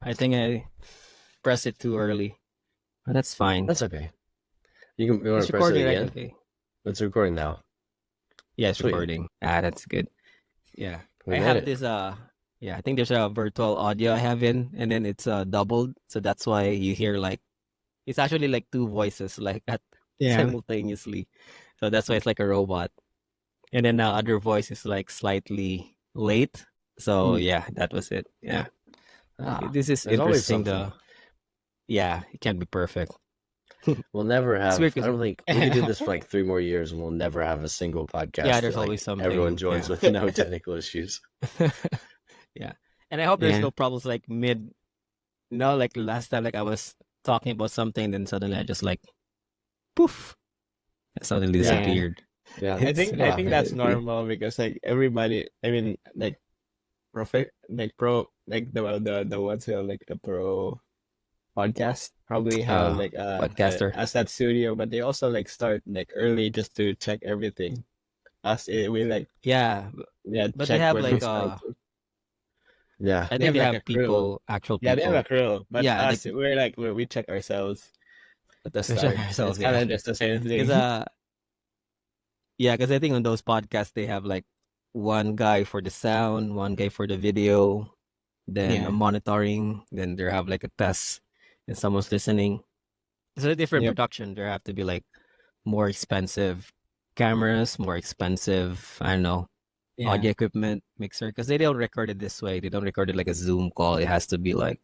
I think I pressed it too early. But that's fine. That's okay. You want It's to press it recording, right? again? Okay. It's recording now. Yeah, it's Sweet. recording. That's good. Yeah. We I made have it. this I think there's a virtual audio I have in, and then it's doubled. So that's why you hear like it's actually like two voices like at simultaneously. So that's why it's like a robot. And then the other voice is like slightly late. So yeah, that was it. Yeah. This is There's always interesting. something. It can't be perfect. We'll never have. weird I 'cause- don't think we could do this for like 3 more years, and we'll never have a single podcast. Yeah, there's that, like, always something. everyone joins Yeah. with no technical issues. Yeah. And I hope there's Yeah. no problems like like last time, like I was talking about something, then suddenly I just like poof, it suddenly Yeah. disappeared. Yeah, I think that's Yeah. normal because like everybody, I mean, like pro, like the ones who are like the pro podcast probably have like podcaster. as that studio, but they also like start like early just to check everything. We like Yeah. But they check have when like we start. yeah. I They think have, they like, have a crew. people, actual people. Yeah, they have a crew, but Yeah, us we're like we check ourselves at the We check start. ourselves, It's kind yeah. of just the same thing. Because because I think on those podcasts they have like one guy for the sound, one guy for the video, then Yeah. monitoring, then they have like a test and someone's listening. It's a different Yep. production. There have to be like more expensive cameras, more expensive, I don't know, audio equipment, mixer, because they don't record it this way. They don't record it like a Zoom call. It has to be like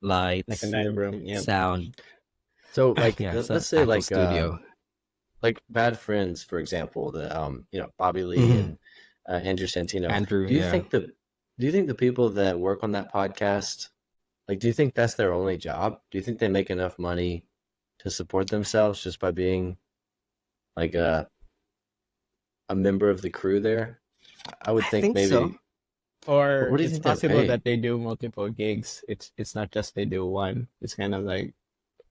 lights, like a night room. Yeah. sound. So like, Yeah, let's say actual like studio. like Bad Friends, for example, the Bobby Lee and Andrew Santino. Andrew, do you think the people that work on that podcast, like, do you think that's their only job? Do you think they make enough money to support themselves just by being like a member of the crew there? I would think maybe so. Or What do you it's think they're possible paid? that they do multiple gigs. It's not just they do one. It's kind of like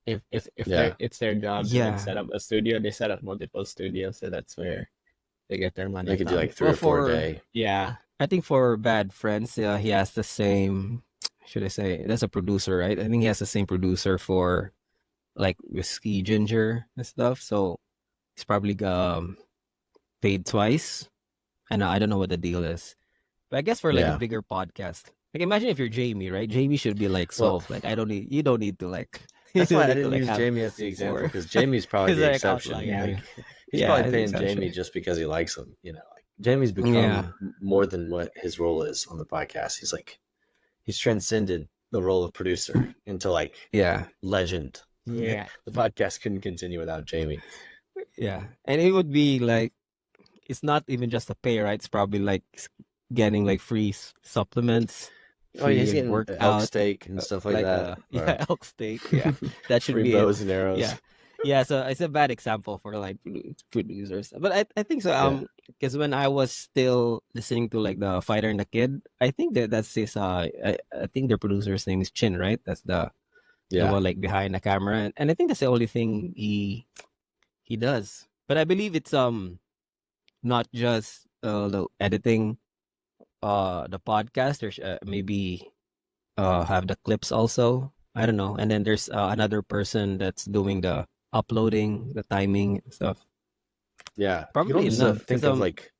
if Yeah. it's their job to Yeah. like set up a studio, they set up multiple studios, so that's where they get their money they could do from. like 3 or 4 a day. Yeah. I think for Bad Friends, he has the same. Should I say that's a producer, right? I think he has the same producer for like Whiskey Ginger and stuff. So he's probably paid twice. And I don't know what the deal is, but I guess for like Yeah. a bigger podcast, like imagine if you're Jamie, right? Jamie should be like Well- solved. Like you don't need to like. you That's don't why I need to, didn't like, use have Jamie as the example, more. because Jamie's probably He's the like exception. outlier. Like, he's Yeah, probably he's the paying exception. Jamie just because he likes him. Like, Jamie's become Yeah. more than what his role is on the podcast. He's transcended the role of producer into like Yeah. legend. Yeah. The podcast couldn't continue without Jamie. Yeah, and it would be like it's not even just a pay, right? It's probably like getting like free supplements, Oh, yeah, he's free getting elk workout, steak and stuff like that. yeah, elk steak. Yeah, that should Free be bows it. and arrows. Yeah, yeah. So it's a bad example for like producers, but I think so. Yeah. Because when I was still listening to like the Fighter and the Kid, I think that's his. I think their producer's name is Chin, right? That's the one like behind the camera, and I think that's the only thing he does. But I believe it's not just the editing the podcast. There's maybe have the clips also. I don't know. And then there's another person that's doing the uploading, the timing and stuff. Yeah. Probably you don't enough, think 'cause, of like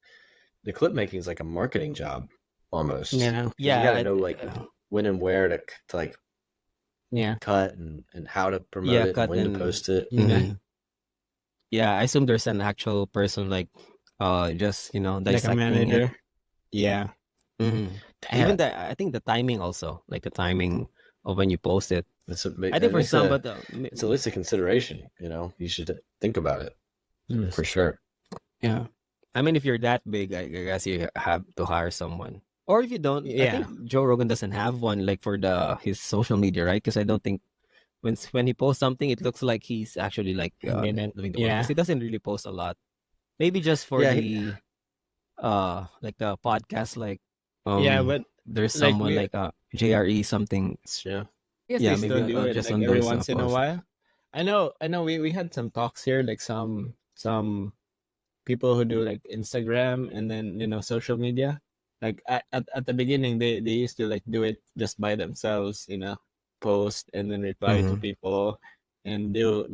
the clip making is like a marketing job almost. Yeah. 'Cause Yeah, you gotta know like when and where to like Yeah. cut and how to promote Yeah, it cut and when and- to post it. Mhm. Yeah, I assume there's an actual person like just Like a dissecting manager. it. Yeah. Mhm. Even I think the timing also, like the timing of when you post it. It's a, I think for some, but it's a list of consideration. You should think about it for sure. yeah, I mean, if you're that big, I guess you have to hire someone. Or if you don't, I Yeah. think Joe Rogan doesn't have one like for his social media, right? Because I don't think when he posts something, it looks like he's actually like doing the work. Yeah. 'Cause he doesn't really post a lot. Maybe just for Yeah, like the podcast, like Yeah, but there's like someone like JRE something. it's true. I guess Yeah, they still maybe, do it just like on every those, once in a posts. while. I know we had some talks here, like some people who do like Instagram and then social media. like at the beginning they used to like do it just by themselves, post and then reply to Mm-hmm. people, and they'll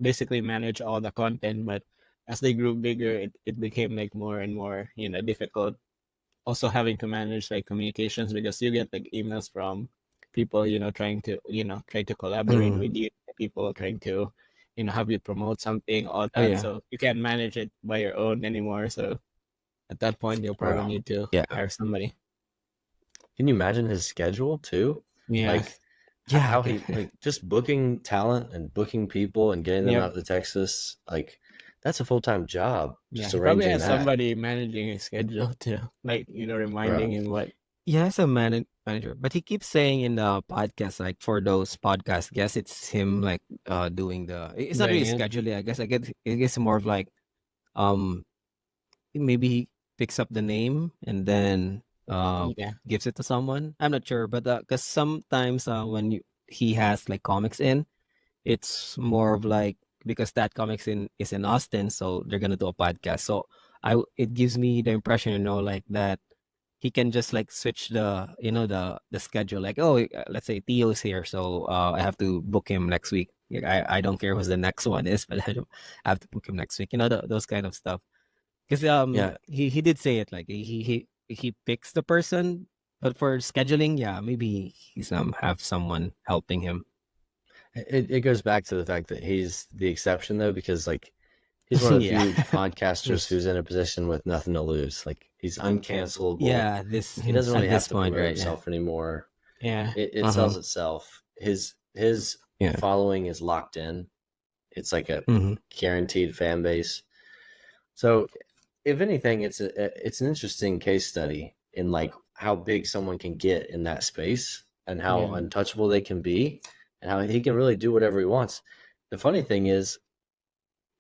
basically manage all the content. But as they grew bigger, it became like more and more difficult, also having to manage like communications, because you get like emails from people trying to collaborate Mm-hmm. with you, people trying to have you promote something, all Oh that. yeah. So you can't manage it by your own anymore. So at that point you'll probably Bro, need to Yeah. hire somebody. can you imagine his schedule too? Yeah. Like Yeah. how he like just booking talent and booking people and getting them Yep. out to Texas. Like that's a full-time job. Yeah, Just he probably arranging has that, somebody managing his schedule too, like reminding bro. him what. Yeah, as a manager, but he keeps saying in the podcast, like for those podcast guests, it's him like doing the. It's not Doing really it. scheduling. I guess more of like um maybe he picks up the name and then Yeah. gives it to someone. I'm not sure, but because sometimes when he has like comics in, it's more of like because that comics in is in Austin, so they're gonna do a podcast. So it gives me the impression, like that he can just like switch the the schedule, like, oh, let's say Theo's here, so I have to book him next week. Like, I don't care who the next one is, but I have to book him next week, those kind of stuff. Because Yeah, he did say it, like he picks the person, but for scheduling, yeah, maybe he's have someone helping him. it goes back to the fact that he's the exception though, because like he's one of the Yeah. few podcasters who's in a position with nothing to lose. Like he's uncancelable. Yeah, this He doesn't really at have this to point, promote right? Yeah. himself anymore. Yeah. It Uh-huh. sells itself. His Yeah. following is locked in. It's like a Mm-hmm. guaranteed fan base. So, if anything, it's an interesting case study in like how big someone can get in that space and how Yeah. untouchable they can be and how he can really do whatever he wants. The funny thing is,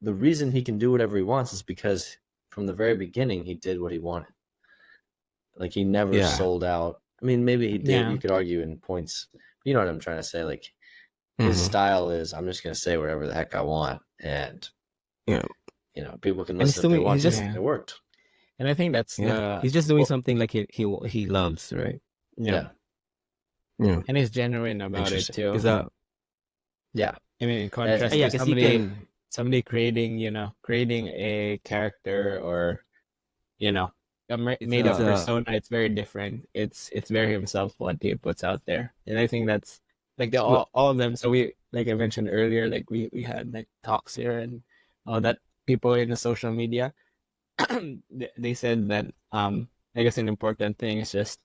the reason he can do whatever he wants is because from the very beginning he did what he wanted. Like he never Yeah. sold out. I mean, maybe he did. Yeah. You could argue in points. You know what I'm trying to say? Like his Mhm. style is, I'm just going to say whatever the heck I want, and Yeah. people can And he's listen if they doing. want He's to. just. Yeah. It worked. And I think that's Yeah. He's just doing well, something like he loves, right? yeah. Yeah. And he's genuine about it Interesting. too. Because Yeah, I mean, in contrast yeah, to because he can. somebody creating a character, or a made up It's persona, it's very different. It's very himself, what he puts out there. And I think that's like all of them. So we, like I mentioned earlier, like we had like talks here and all that. People in the social media, they said that I guess an important thing is just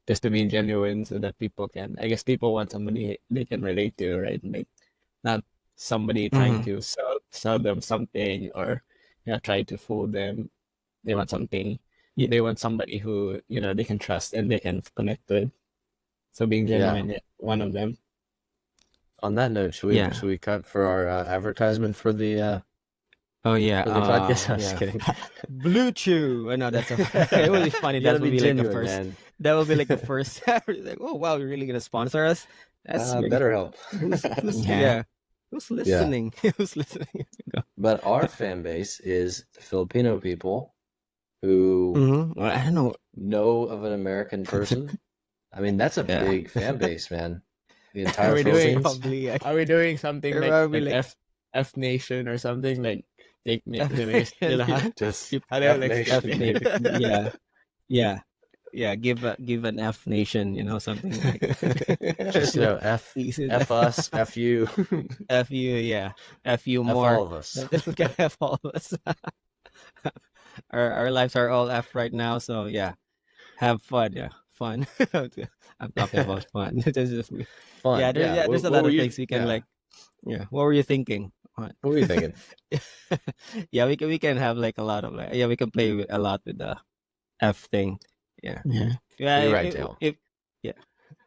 to be genuine, so that I guess people want somebody they can relate to, right? Like not somebody trying Mhm. to sell them something, or try to fool them. They want something. Yeah. They want somebody who they can trust and they can connect with. So being genuine, one of them. On that note, should we cut for our advertisement for the Oh yeah. for the podcast? I was Yeah. kidding. Blue Chew. I know that's it would be funny. You That gotta would be be like the genuine, first. man. That would be like the first. Like, oh wow, you're really gonna sponsor us? That's great. Better help. Yeah. Who's listening? Who's listening? But our fan base is the Filipino people who Mm-hmm. Well, I don't know. know of an American person. I mean, that's a Yeah. big fan base, man. The Are entire we doing- Philippines. Probably. Are we doing something They're like, probably like like- F Nation or something, like take F nation? Just How do I like F F Nation. Nation? Yeah. Give an F nation. Something like. Just F us, F you, F you. Yeah. F you F more. all of us. F all of us. Our lives are all F right now, so yeah. Have fun, yeah. Fun. I'm talking about fun. This is Fun. Yeah, there's a What lot were of you- things we can like. Yeah, what were you thinking? What were you thinking? Yeah, we can have like a lot of we can play a lot with the F thing. Yeah, Yeah. yeah. You're right, Dale.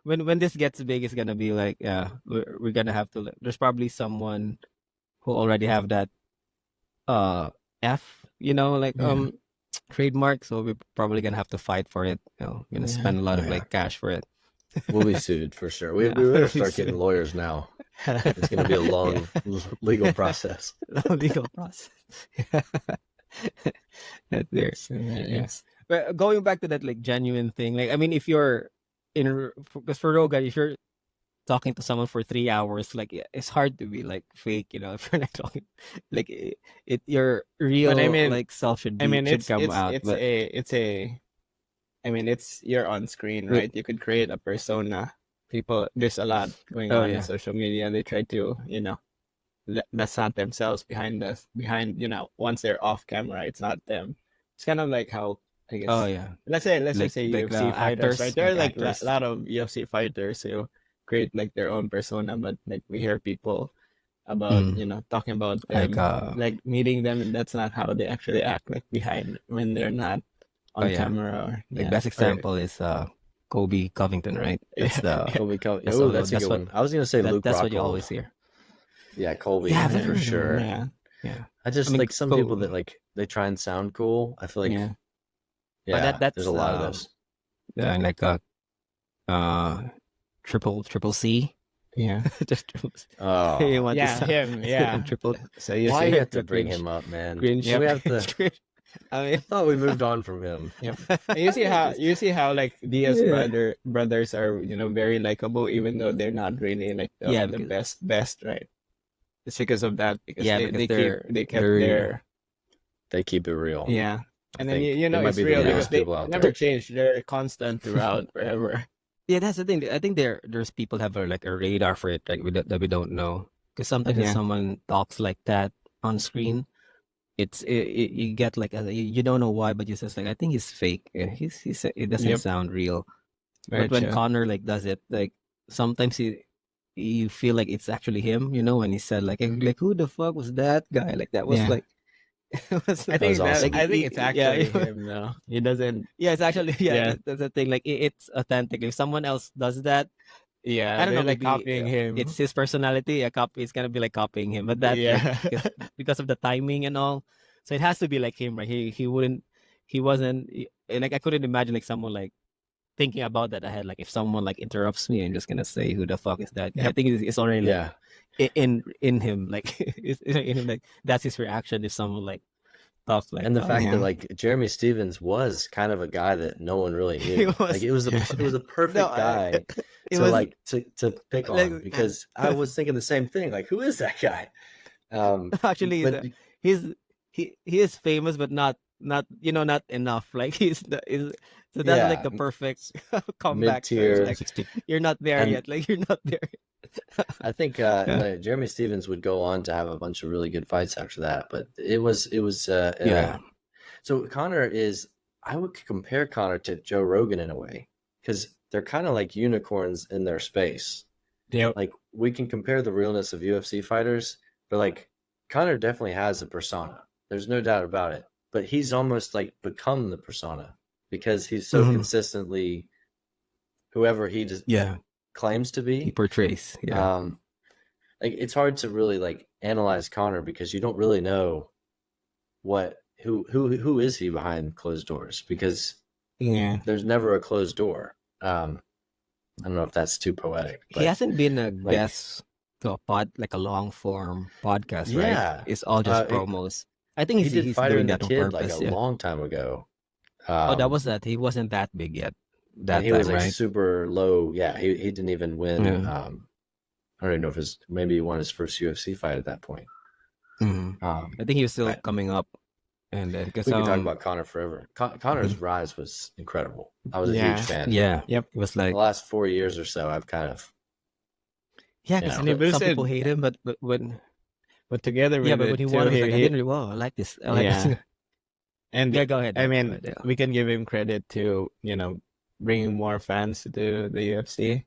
When this gets big, it's gonna be like we're gonna have to. There's probably someone who already have that F, like Yeah. trademark. So we're probably gonna have to fight for it. We're gonna Yeah. spend a lot of Yeah. like cash for it. We'll be sued for sure. We Yeah, better we'll be start getting sued. lawyers now. It's going to be a long legal process. Legal process. That's there. So, yeah. Yes. But going back to that like genuine thing, like I mean, if you're because for Rogan, if you're talking to someone for 3 hours, like it's hard to be like fake, if you're not talking, like your But I real mean, like self should come out. But I mean, you're on screen, Wait, right? You could create a persona. People, there's a lot going oh on in yeah, social media. They try to, that's not themselves behind, once they're off camera, it's not them. It's kind of like how, I oh guess, yeah, let's just say like the UFC fighters, right? actors, There are like like a actors. lot of UFC fighters who create like their own persona, but like we hear people about, Mm, talking about like them, like meeting them, and that's not how they actually act like behind when they're not oh on yeah, camera or like yeah. best example is Kobe Covington, right? That's the Colby Covington. that's Oh, all, that's a that's good what one. I was gonna say Luke that's what you Rockhold. always hear. Yeah, Colby Yeah, I've Yeah, never for heard of him. sure. yeah, Yeah, I I just mean, like some people that like they try and sound cool. I feel like yeah, but yeah, there's that's a lot of those. like uh triple C. yeah, Just triple C. You Oh, want to yeah, sound him, yeah. triple So you why see, you have to the bring cringe, him up, man? cringe, Do we yep, have to? cringe. I I mean, thought we moved on from him. yep. And you see how just like Diaz yeah, brothers are very likable, even though they're not really like yeah, the because best, right? It's because of that, because yeah, because they kept they're real. their They keep it real. yeah, I and then think they might it's be the real Yeah. because realest they people out never there. change. They're constant throughout forever. Yeah, that's the thing. I think there's people have like a radar for it, like that we don't know. Because sometimes if Yeah, someone talks like that on screen, you get like you don't know why, but you just like I think he's fake. It doesn't yep, sound real. very But when true. Connor like does it, like sometimes you feel like it's actually him. When he said like who the fuck was that guy? Like that was Yeah, like it was I That was think awesome. it's yeah. actually him though. He doesn't. Yeah, it's actually yeah. Yeah, That's the thing. Like it's authentic. If someone else does that, I yeah, don't know. they're like Maybe copying him. it's his personality. A copy. It's gonna be like copying him. But that like Yeah, because of the timing and all, so it has to be like him, right? He wouldn't. He wasn't. Like I couldn't imagine like someone like thinking about that ahead. Like if someone like interrupts me, I'm just gonna say who the fuck is that guy? I yep, think it's already like Yeah, in him. Like it's in him. Like that's his reaction if someone like talks like and the that. fact that yeah, like Jeremy Stevens was kind of a guy that no one really He knew. Like was. it was yeah. it was a No, perfect guy it to was like to pick on like because I was thinking the same thing. Like who is that guy? actually But he's he is famous but not not enough like so that's like yeah, the perfect mid comeback story. It's tier. like you're not there And yet, like you're not there. I think Yeah, Jeremy Stevens would go on to have a bunch of really good fights after that. But it was yeah. so Connor is I would compare Connor to Joe Rogan in a way because they're kind of like unicorns in their space. Yep. Like we can compare the realness of UFC fighters, but like Connor definitely has a persona. There's no doubt about it. But he's almost like become the persona because he's so Mhm. consistently whoever he just Yeah, claims to he be. portrays. Yeah, Like it's hard to really like analyze Connor because you don't really know who is he behind closed doors because Yeah. there's never a closed door. I don't know if that's too poetic, he but hasn't been a like guest to a like a long form podcast, right? yeah, It's all just it, promos. I think he did he's Fighter doing and the that on Kid like a purpose. Yeah. long time ago. Oh, that Um, was that. He wasn't that big yet and that he was time, like right? super low. Yeah, he didn't even win. Yeah. I don't even know if maybe he won his first UFC fight at that point. Mhm. I think he was still But coming up, and then because we could talk about Conor forever. Connor's mhm. rise was incredible. I was a huge Yeah. fan. Yeah, Yep. it was The like last 4 years or so, I've kind of, yeah, you because know, And he some people boosted, hate him, but when but together yeah, with but when it he too, won, I was like, I he didn't really wow, I like this. I like this. yeah. And Yeah, go ahead. I Go mean, ahead. Yeah. we can give him credit to, bringing more fans to the UFC.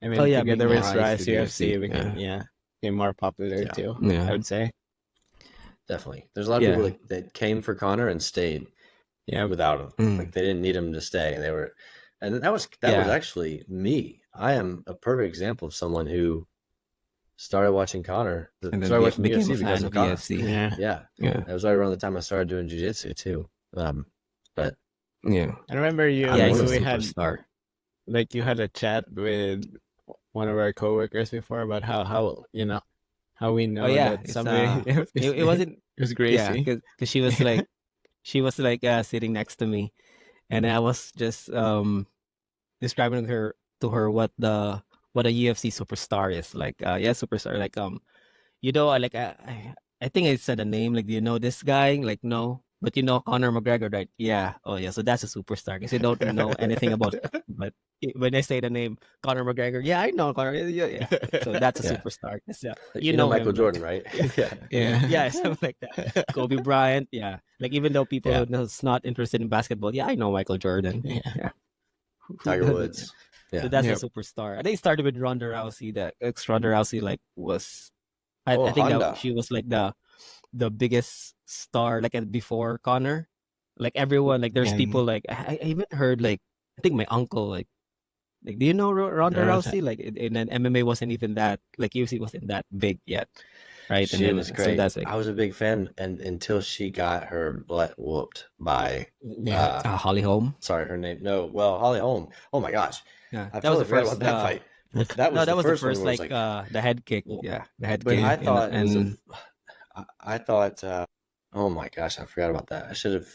I Oh mean, yeah, together bring more with eyes to Rise the UFC, UFC. we can, Yeah, became more popular yeah, too, I yeah, would say. definitely. There's a lot of people yeah. that came for Conor and stayed Yeah. without him. Mm. Like they didn't need him to stay. And that was Yeah, actually me. I am a perfect example of someone who started watching Conor, and then started watching became a UFC because fan of of Conor. UFC. Yeah. Yeah, Yeah, that was right around the time I started doing jiu-jitsu too. But yeah, I remember I'm yeah. one He's a of we them. had, superstar. like, you had a chat with one of our coworkers before about how we Oh know yeah, that it's somebody, it it wasn't was yeah Gracie. because she was like she was like sitting next to me, and I was just describing what a UFC superstar is like. Yeah, superstar. Like I think I said a name. Like, do you know this guy? Like, no. But you know Conor McGregor, right? Yeah. Oh, yeah. So that's a superstar because you don't know anything about. But when I say the name Conor McGregor, yeah, I know Conor. Yeah, yeah. So that's a Yeah. superstar. Yeah, you You know know Michael him, but Jordan, right? yeah, Yeah. Yeah. yeah, something like that. Kobe Bryant, yeah. Like even though people Yeah. who's not interested in basketball, yeah, I know Michael Jordan. Yeah. Yeah. Who Tiger doesn't? Woods. So Yeah. that's a Yep. superstar. I think it started with Ronda Rousey. That ex Ronda Rousey like was. Oh, I think that Honda. she was like the biggest star like before Connor. Like everyone, like there's And people like I even heard like I think my uncle like do you know Ronda Rousey? Like and then MMA wasn't even that like UFC wasn't that big yet, right? And She then was so great. that's like I was a big fan, and until she got her butt whooped by yeah. Holly Holm. sorry, her name. No, well, Holly Holm. Oh my gosh, Yeah, I that was totally the forgot first. about that fight. That No, was the that was the first one first where it was like like, the head kick. well, Yeah, the head but kick. I thought it was a. And I thought. Oh my gosh, I forgot about that. I should have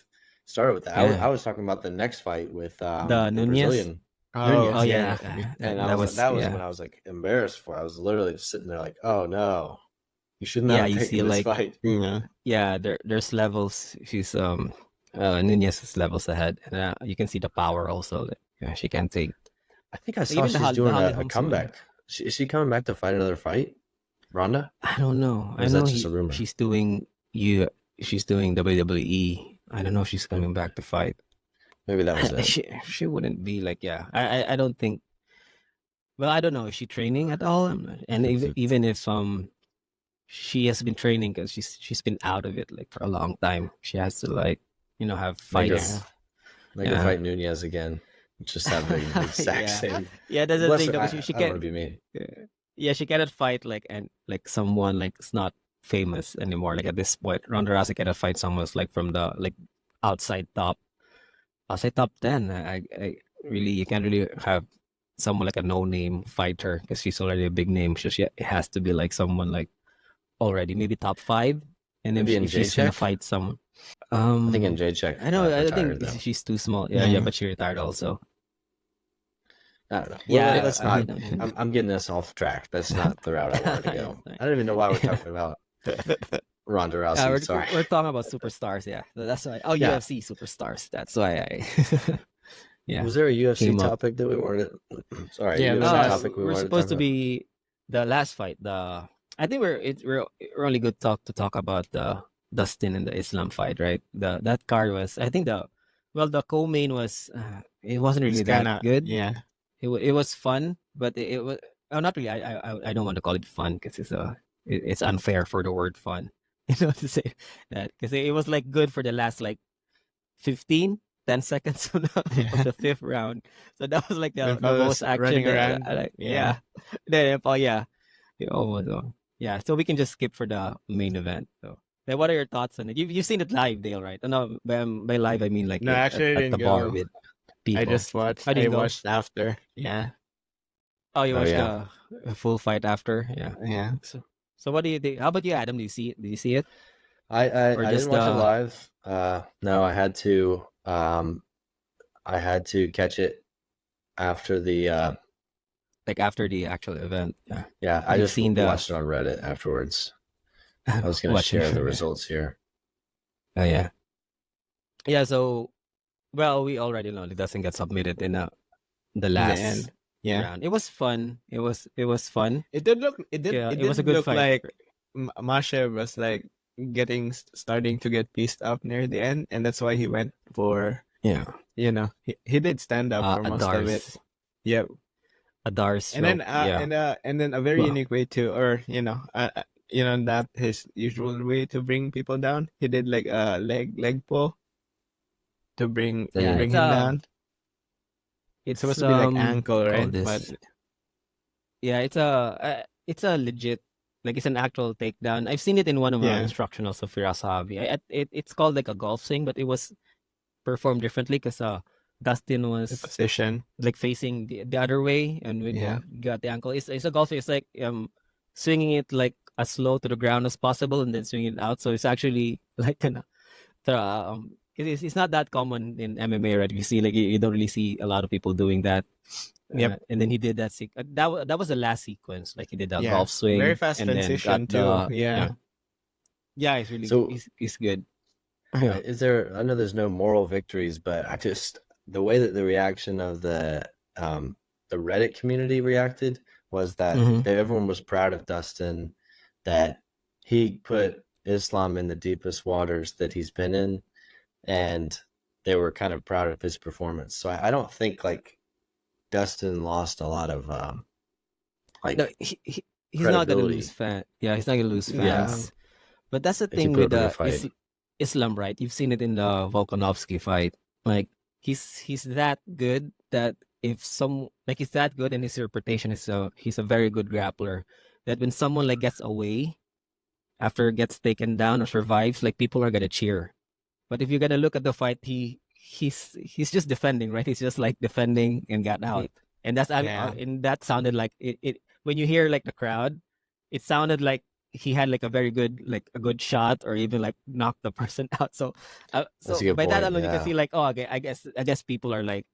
started with that. yeah, I was talking about the next fight with the the Nunez. Brazilian Oh, Oh Nunez, yeah, yeah. and that that was yeah. when I was like embarrassed for. I was literally just sitting there like, oh no, you should not Yeah, have you see taken this like fight. Yeah. yeah, there's levels. She's Nunez is levels ahead, and you can see the power also. That, yeah, she can take. I think I Like, saw even she's the doing Holly a Holmes one. comeback. Is she coming back to fight another fight, Ronda? I don't know. Or I is know that just a rumor? she's doing you. She's doing WWE. I don't know if she's coming back to fight. Maybe that was it. She wouldn't be like yeah. I don't think. Well, I don't know. Is she training at all? And even if she has been training because she's been out of it like for a long time. She has to like have Make her, fights. make her Yeah. fight Nunez again. Just have the exact Yeah. same. Yeah, that's the Bless thing her. though. I She don't want can't. to be mean. Yeah, she cannot fight like and like someone like it's not famous anymore. Like at this point, Ronda Rousey cannot fight someone who's like from the like outside top, outside top 10. I really you can't really have someone like a no name fighter because she's already a big name. So it has to be like someone like already maybe top 5, and then Maybe in if she's gonna Jacek? fight someone, I think in Jacek I know I retired think though. she's too small. Yeah, Yeah. but she retired also. I don't know. Yeah, Well, let's I not. don't- I'm getting us off track. That's not the route I wanted to go. Yeah. I don't even know why we're talking about Ronda Rousey. we're, Sorry. we're talking about superstars. Yeah, that's why. Oh, Yeah. UFC superstars. That's why I. Yeah. Was there a UFC Came up. topic that we wanted? Sorry, Yeah, UFC the topic we we're wanted supposed to to talk be the last fight. I think we're only good to talk about the Dustin and the Islam fight, right? That card was I think the co-main was it wasn't really It's that kinda, good. yeah. It was fun, but it was not really. I don't want to call it fun because it's unfair for the word fun. To say that because it was like good for the last like 10 seconds of the fifth round. So that was like the When fellas most action running that around. I like. Yeah. Then yeah. Yeah. So we can just skip for the main event. So then what are your thoughts on it? You've seen it live, Dale, right? No, by live I mean like No, actually, I at the didn't bar go. with people. I just watched. I I didn't go. watched after. Yeah. Oh, you Oh, watched yeah. the full fight after? Yeah. Yeah. So what do you think? How about you, Adam? Do you see it? Do you see it? I Or I just didn't watch it live. No, I had to. I had to catch it after the. like after the actual event? Yeah. Yeah, I You've just seen the- watched it on Reddit afterwards. I was going to Watching- share the results here. Oh yeah. Yeah. So, well, we already know it doesn't get submitted in the In the last end. Yeah. round. It was fun. It was fun. It did look. It did. Yeah, it it was a didn't good look fight. like Masha was like starting to get pissed up near the end, and that's why he went for. Yeah. He did stand up for most of it. Adar's Yeah. Adar's And then stroke, and then a very Well- unique way to, or not his usual way to bring people down. He did like a leg pull to bring Yeah, bring it's, him down. it's It's supposed to be like ankle, call right? this- But yeah, it's a legit like it's an actual takedown. I've seen it in one of Yeah. our instructionals of Firas Hobby. It's called like a golf swing, but it was performed differently because Dustin the was position. like facing the other way, and when Yeah. you got the ankle, it's a golf swing. It's like swinging it like as low to the ground as possible, and then swinging it out. So it's actually like it's not that common in MMA, right? You see, like you don't really see a lot of people doing that. Yep. And then he did that. That was the last sequence. Like he did a Yeah. golf swing, Very fast and then got transition too. the Yeah. yeah. He's really So he's good. Yeah. is there? I know there's no moral victories, but I just the way that the reaction of the Reddit community reacted was that Mhm. everyone was proud of Dustin, that he put Islam in the deepest waters that he's been in, and they were kind of proud of his performance. So I don't think like Dustin lost a lot of like No, he's not gonna lose credibility. fan. Yeah, he's not gonna lose Yeah. fans. But that's the If he thing put with up a good fight. Islam, right? You've seen it in the Volkanovski fight. Like he's that good that if some like he's that good and his reputation is he's a very good grappler. That when someone like gets away after it gets taken down or survives, like people are gonna cheer. But if you're gonna look at the fight, he's just defending, right? He's just like defending and got out. And that's Yeah. and that sounded like it when you hear like the crowd, it sounded like he had like a very good like a good shot or even like knocked the person out. So That's so a good by that point. alone you can Yeah. see like, oh, okay, I guess people are like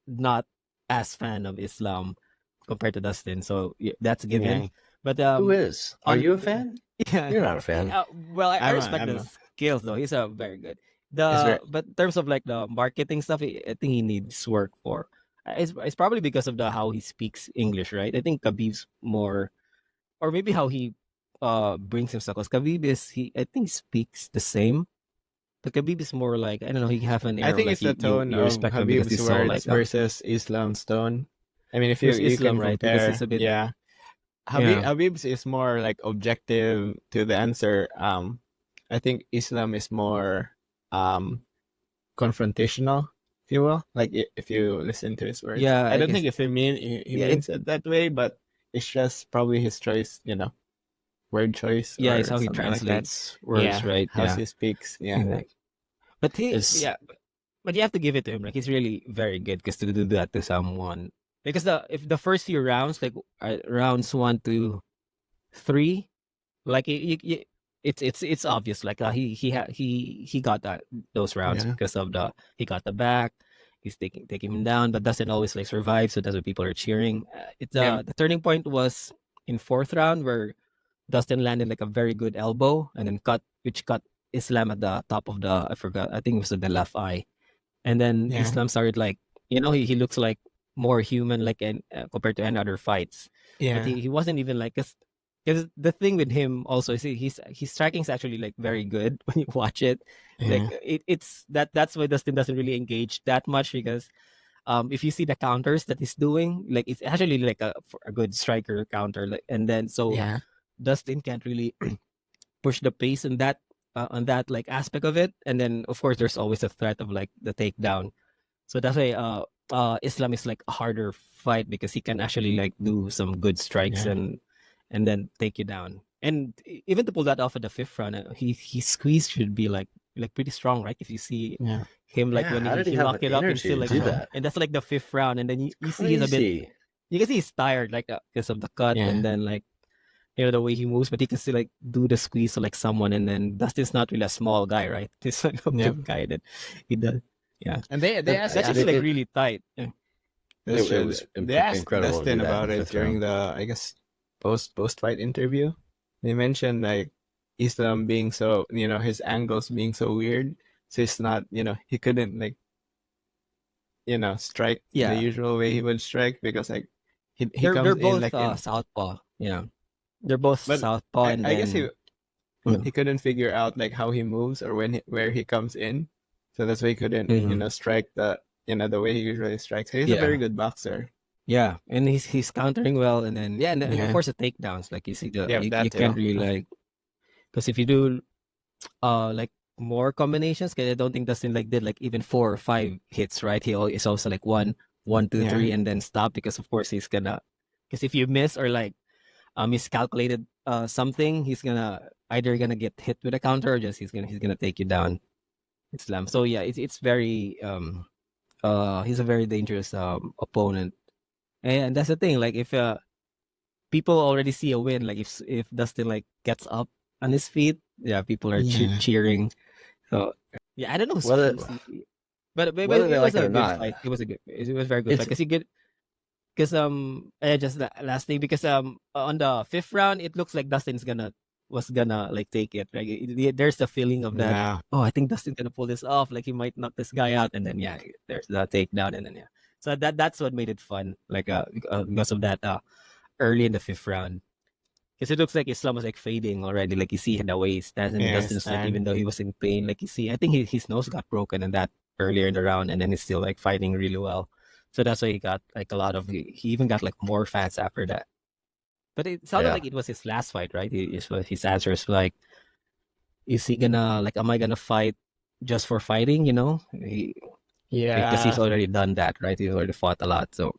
not as fan of Islam compared to Dustin. So that's a given. Yeah. But Who is? Are you a fan? yeah. You're not a fan. Well, I I'm respect I'm the skills though. He's a very good. it's very But in terms of like the marketing stuff, I think he needs work for. It's probably because of the how he speaks English, right? I think Khabib's more, or maybe how he brings himself. Because Khabib I think speaks the same. But Khabib is more like I don't know. He have an I air of think like it's the tone you of respect him because Habib's he's so like words versus Islam's tone. I mean, if you versus you Islam, can right? Because he's compare, a bit yeah. yeah Habib's is more like objective to the answer. I think Islam is more confrontational, if you will. Like if you listen to his words, yeah. I I don't guess think if he yeah means it that way, but it's just probably his choice, word choice yeah. It's or how he something like that. translates words, Yeah, right? how Yeah. he speaks. Yeah, Exactly. But It's but you have to give it to him. Like he's really very good because to do that to someone because if the first few rounds, like rounds 1 to 3, like it's obvious. Like he got those rounds yeah, because of he got the back. He's taking him down, but doesn't always like survive. So that's what people are cheering. It's yeah, the turning point was in fourth round where Dustin landed like a very good elbow and then which cut Islam at the top of the I forgot I think it was the left eye. And then yeah, Islam started like, he looks like more human, like compared to any other fights. But yeah, he wasn't even like, because the thing with him also is his striking is actually like very good when you watch it. Like yeah, that's why Dustin doesn't really engage that much because if you see the counters that he's doing, like it's actually like a good striker counter. Like, and then so yeah, Dustin can't really push the pace on that like aspect of it. And then of course there's always a threat of like the takedown. So that's why Islam is like a harder fight because he can actually like do some good strikes yeah, and then take you down. And even to pull that off at the fifth round, he squeeze should be like pretty strong, right? If you see yeah. him like yeah. when How did he he have lock the it up and energy still to like do that? and that's like the fifth round, and then you see he's a bit Crazy. you can see he's tired like because of the cut Yeah. and then like the way he moves, but he can still like do the squeeze to like someone, and then Dustin's not really a small guy, right? He's like a Yep. big guy that he does. Yeah, And they it's asked actually like really tight. Yeah. that's It true. was They asked incredible to do Dustin that in about the it fifth during round. the I guess post fight interview. They mentioned like Islam being so his angles being so weird, so it's not he couldn't like strike the Yeah, usual way he would strike because like he they're comes in both like in southpaw. Yeah, they're both but southpaw, and I guess then mm, he couldn't figure out like how he moves or where he comes in, so that's why he couldn't mhm. strike the way he usually strikes. So he's a very Yeah, good boxer. yeah, and he's countering well, and then and then, of Yeah, course the takedowns. Like you see yeah, you that can't too. really like because if you do like more combinations, because I don't think Dustin like did like even 4 or 5 hits, right? It's also like 1, 2, 3, Yeah, and then stop because of course he's gonna because if you miss or like miscalculated something, he's gonna either gonna get hit with a counter or just he's gonna take you down. Islam. So yeah, it's very he's a very dangerous opponent, and that's the thing. Like if people already see a win, like if Dustin like gets up on his feet, yeah, people are yeah. cheering. So Yeah, I don't know who's Whether who's but whether they it was like it a or good not, fight. It was a very good it's fight because just last thing because on the fifth round it looks like Dustin's gonna like take it. Like there's the feeling of that. Yeah. Oh, I think Dustin's gonna pull this off. Like he might knock this guy out, and then yeah, there's the takedown, and then yeah. So that's what made it fun. Like because of that early in the fifth round. Because it looks like Islam was like fading already. Like you see the way he stands, and Yes, Dustin's like, even and though he was in pain, like you see, I think his nose got broken in that earlier in the round, and then he's still like fighting really well. So that's why he got like a lot of. He even got like more fans after that. But it sounded yeah, like it was his last fight, right? His answers like, is he gonna like, am I gonna fight just for fighting? You know, because he's yeah, already done that, right? He's already fought a lot, so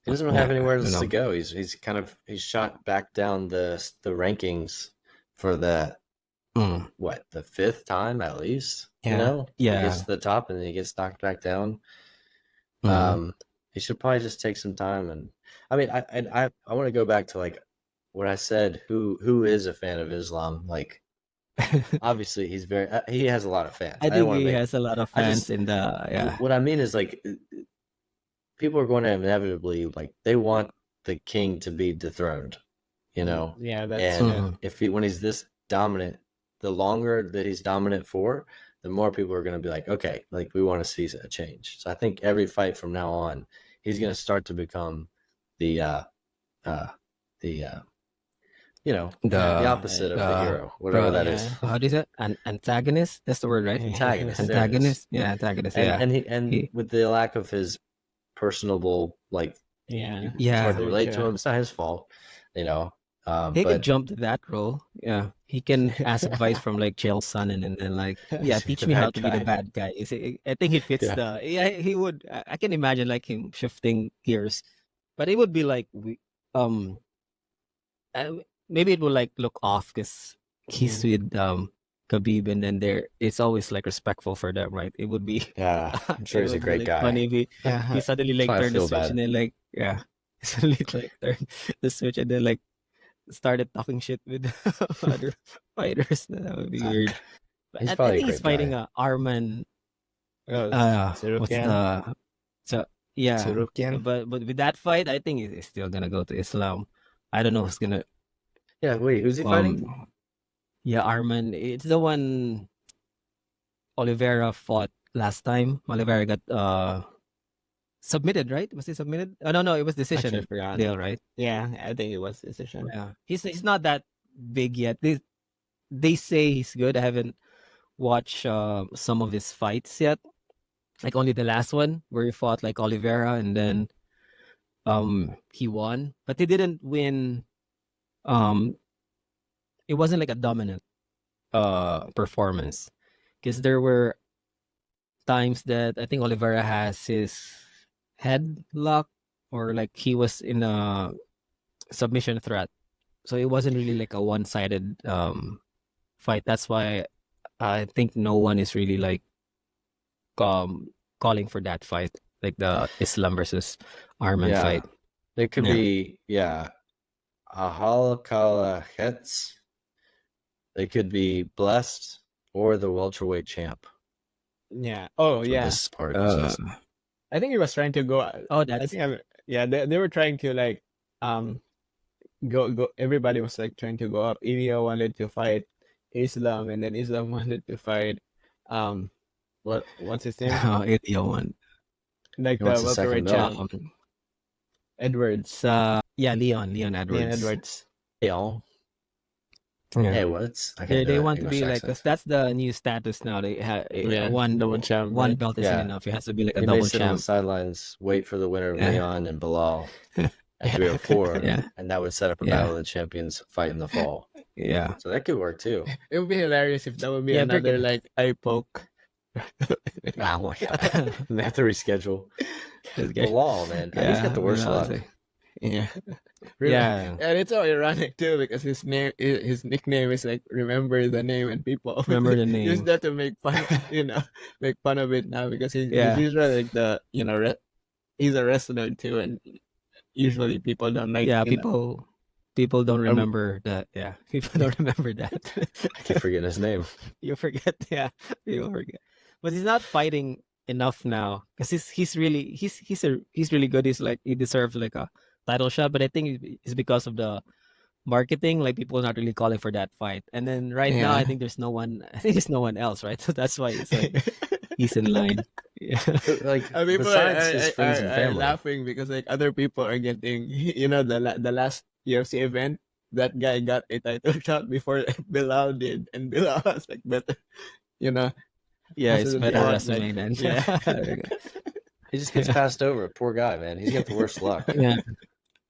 he doesn't have yeah, anywhere you else to know, go. He's shot back down the rankings for mm, the fifth time at least. You yeah, know, he gets yeah, to the top and then he gets knocked back down. mm. He should probably just take some time. And I mean, I want to go back to like what I said. Who is a fan of Islam? Like, obviously, he has a lot of fans. I I don't think want to he make. has a lot of I fans just in the yeah. what I mean is like people are going to inevitably like they want the king to be dethroned, you know. yeah. That's And yeah. Mhm. when he's this dominant, the longer that he's dominant for, the more people are going to be like, okay, like we want to see a change. So I think every fight from now on, he's going to start to become the uh the the The opposite of the the hero, whatever that is. Yeah. how do you say it? An antagonist? That's the word, right? Antagonist, there it is. Antagonist? Yeah, antagonist. Yeah. And He with the lack of his personable, like Yeah. it's hard yeah. to Very relate to true. him. It's not his fault, you know. He could But jump to that role. Yeah. He can ask advice from like Chael Sonnen and then like, yeah, teach the me how bad to be the guy, bad guy. I think he fits yeah, the yeah, he would I can imagine like him shifting gears. But it would be like um maybe it would like look off because he's Mhm. with Khabib and then it's always like respectful for them, right? It would be yeah. I'm sure it he's a would be greet like guy. funny if he Yeah. suddenly That's like why I turned the feel switch bad. and then like yeah suddenly like turned the switch and then like started talking shit with other fighters. That would be weird. But He's I probably a think he's great fighting guy. Arman. Oh, What's Sarukian. the so yeah. Sarukian. But with that fight, I think he's still gonna go to Islam. I don't know who's gonna Yeah, wait, who's he fighting? yeah, Arman. It's the one Oliveira fought last time. Oliveira got submitted, right? Was he submitted? Oh no, it was Actually, I decision forgot. deal, right? Yeah, I think it was decision. Yeah. He's not that big yet. They say he's good. I haven't watched some of his fights yet. Like only the last one where he fought like Oliveira and then he won. But he didn't win um it wasn't like a dominant performance. Because there were times that I think Oliveira has his head lock or like he was in a submission threat. So it wasn't really like a one-sided fight. That's why I think no one is really like calling for that fight, like the Islam versus Arman Yeah, fight. it could Yeah. be Ahal Kalahets. They could be blessed or the welterweight champ. Yeah. Oh, That's what yeah. this article says. I think he was trying to go. Oh, I that's think yeah. They were trying to like go. Everybody was like trying to go up. Ilya wanted to fight Islam, and then Islam wanted to fight what's his name? Ilya one. Like He the wants the second welterweight champ, belt. Edwards. It's yeah, Leon Leon Edwards. Edwards. Hey, all. Yeah. Hey, what's I can't do They an want to English be like, accent. cause that's the new status now. They have Yeah, one double champ. one Right? belt isn't Yeah. enough. It has to be like a He may double sit on the champ. sidelines, wait for the winner of Yeah. Leon and Bilal at 304, Yeah, and that would set up a Yeah. battle of the champions fight in the fall. yeah. So that could work too. It would be hilarious if that would be Yeah, another freaking- like eye poke. Oh my god, they have to reschedule. This guy. Bilal, man, he's got the worst Bilal, luck. Yeah. Yeah, And it's so ironic too because his nickname is like remember the name, and people Remember the use name. that to make fun, make fun of it now because Yeah. he's usually like the he's a wrestler too, and usually people don't like Yeah, you know. people don't remember that. Yeah, people don't remember that. I keep forgetting his name. You forget. Yeah, you forget. but he's not fighting enough now because he's really good. He's like he deserves like a title shot, but I think it's because of the marketing. Like people are not really calling for that fight, and then right now I Yeah. think there's no one. I think there's no one else, right? So that's why it's like he's in line. Yeah, Like People besides his friends and are family. laughing because like other people are getting, the last UFC event, that guy got a title shot before Bilal did, and Bilal was like better, you know, yeah, it's absolutely better hot, like, wrestling than yeah. He just gets passed over. Poor guy, man. He's got the worst luck. yeah.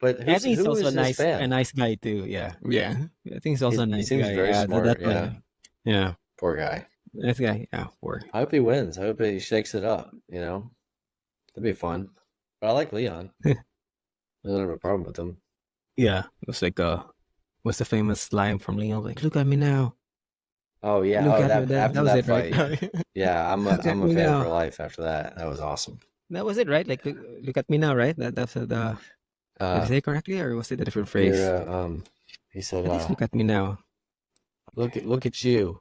But I think he's who also is his a fan? nice guy too. Yeah, Yeah. I think he's also a He nice seems guy. very Yeah, smart. that's Yeah, why. Yeah, poor guy. nice guy. Yeah, poor. I hope he wins. I hope he shakes it up. That'd be fun. But I like Leon. I don't have a problem with him. Yeah, it was like what's the famous line from Leon? Like, look at me now. Oh yeah. Look Oh, at me. that That after was that it, right? fight. Yeah, I'm Look at a me fan for now. life after that. That was awesome. That was it, right? Like, look at me now, right? That's the. Did I Uh, say it correctly, or was it a different you're phrase? he said, I think it's look at me now. look at you.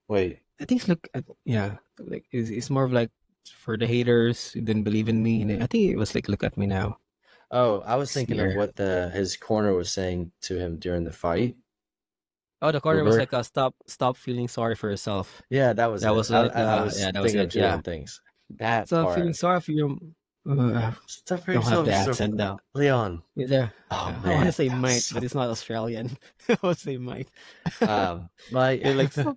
Wait. I think it's look at yeah. Like it's more of like for the haters who didn't believe in me. And I think it was like look at me now. Oh, I was thinking of Here. what his corner was saying to him during the fight. Oh, the corner was Remember? like stop feeling sorry for yourself. Yeah, that was That it. was like I was yeah, that was thinking of it. two Yeah. different things. That Stop feeling part. sorry for your. Stuff for Don't have yourself, the accent now. Leon. Is there? Oh I man, want to say that was Mike, so- but it's not Australian. I want to say Mike. my You're like stop.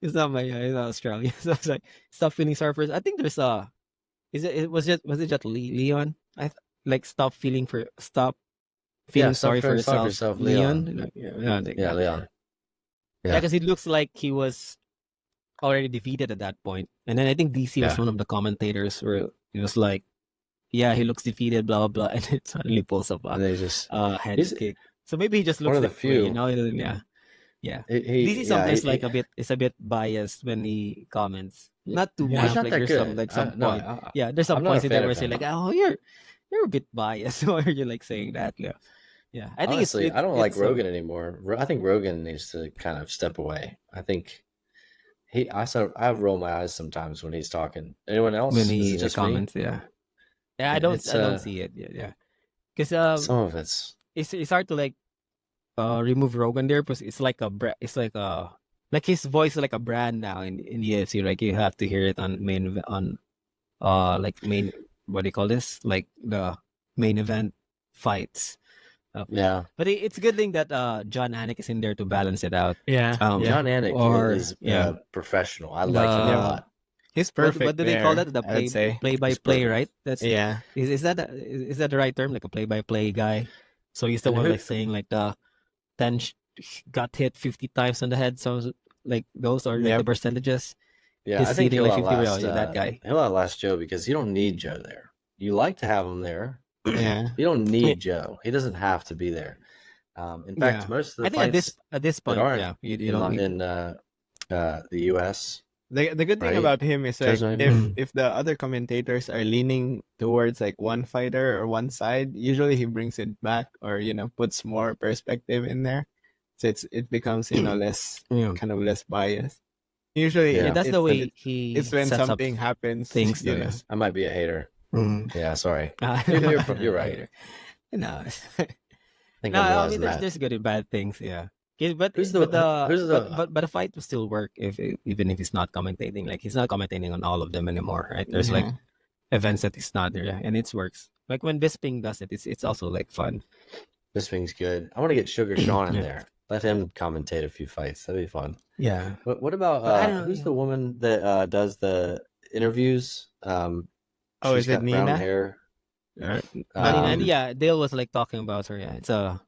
It's not my. It's not Australian. So it's like stop feeling sorry for. I think there's a. Is it? Was it just Leon? Like stop feeling stop sorry for feeling sorry for yourself, yourself, Leon. Leon. Yeah, Yeah, Leon. yeah, because it looks like he was already defeated at that point. And then I think DC was Yeah. one of the commentators where it was like, yeah, he looks defeated, blah blah, and it suddenly pulls up And they just head he's kick. So maybe he just one looks of the that way, few. you know? Yeah, yeah. He DC sometimes like it's a bit biased when he comments. Not too Yeah. much. He's not Like that there's good. some No, point. Yeah, there's some I'm not points a in there fan where of say him. like, oh, you're a bit biased. Why are you like saying that? Yeah, yeah. I think Honestly, I don't like it's Rogan anymore. I think Rogan needs to kind of step away. I think I roll my eyes sometimes when he's talking. Anyone else? when Is he it just comments. Yeah, yeah. I don't see it. Yeah, yeah. Because me? Some of it's it's hard to like remove Rogan there because it's like it's like his voice is like a brand now in the UFC. Like you have to hear it on like main what do you call this? Like the main event fights. yeah. But it's a good thing that John Anik is in there to balance it out. Yeah. John Anik is yeah. professional. I like him a lot. He's What perfect. do they call there, that? The I would say. play by He's play, perfect. right? That's Yeah. is that the right term? Like a play by play guy. So he's the And one who- like saying like the 10 got hit 50 times on the head. So like those are like Yep. the percentages. Yeah, He's I think seating he'll like 50 outlast that guy. He'll outlast Joe because you don't need Joe there. You like to have him there. Yeah. You don't need Joe. He doesn't have to be there. In fact, Yeah. most of the I think fights at this point, aren't yeah, you don't need in the U.S. The good thing Right. about him is like Joe's not even- if the other commentators are leaning towards like one fighter or one side, usually he brings it back or puts more perspective in there, so it becomes less yeah. kind of less biased. Usually, Yeah. Yeah, that's the way he it's when sets up something happens. things. you know. Yes. I might be a hater. Mhm. Yeah, sorry. You're right. No, I think no. I'm I realizing mean, that. there's good and bad things. Yeah. Okay, but Who's the- but the fight will still work even if he's not commentating. Like he's not commentating on all of them anymore, right? There's like Yeah. events that he's not there, yeah, and it works. Like when Bisping does it, it's also like fun. Bisping's good. I want to get Sugar Sean in Yeah. there. Let him commentate a few fights. That'd be fun. Yeah. But what about But I don't know, who's yeah. the woman that does the interviews? Oh, She's is it got brown Nina? hair. Yeah, Dale was like talking about her. Yeah, it's a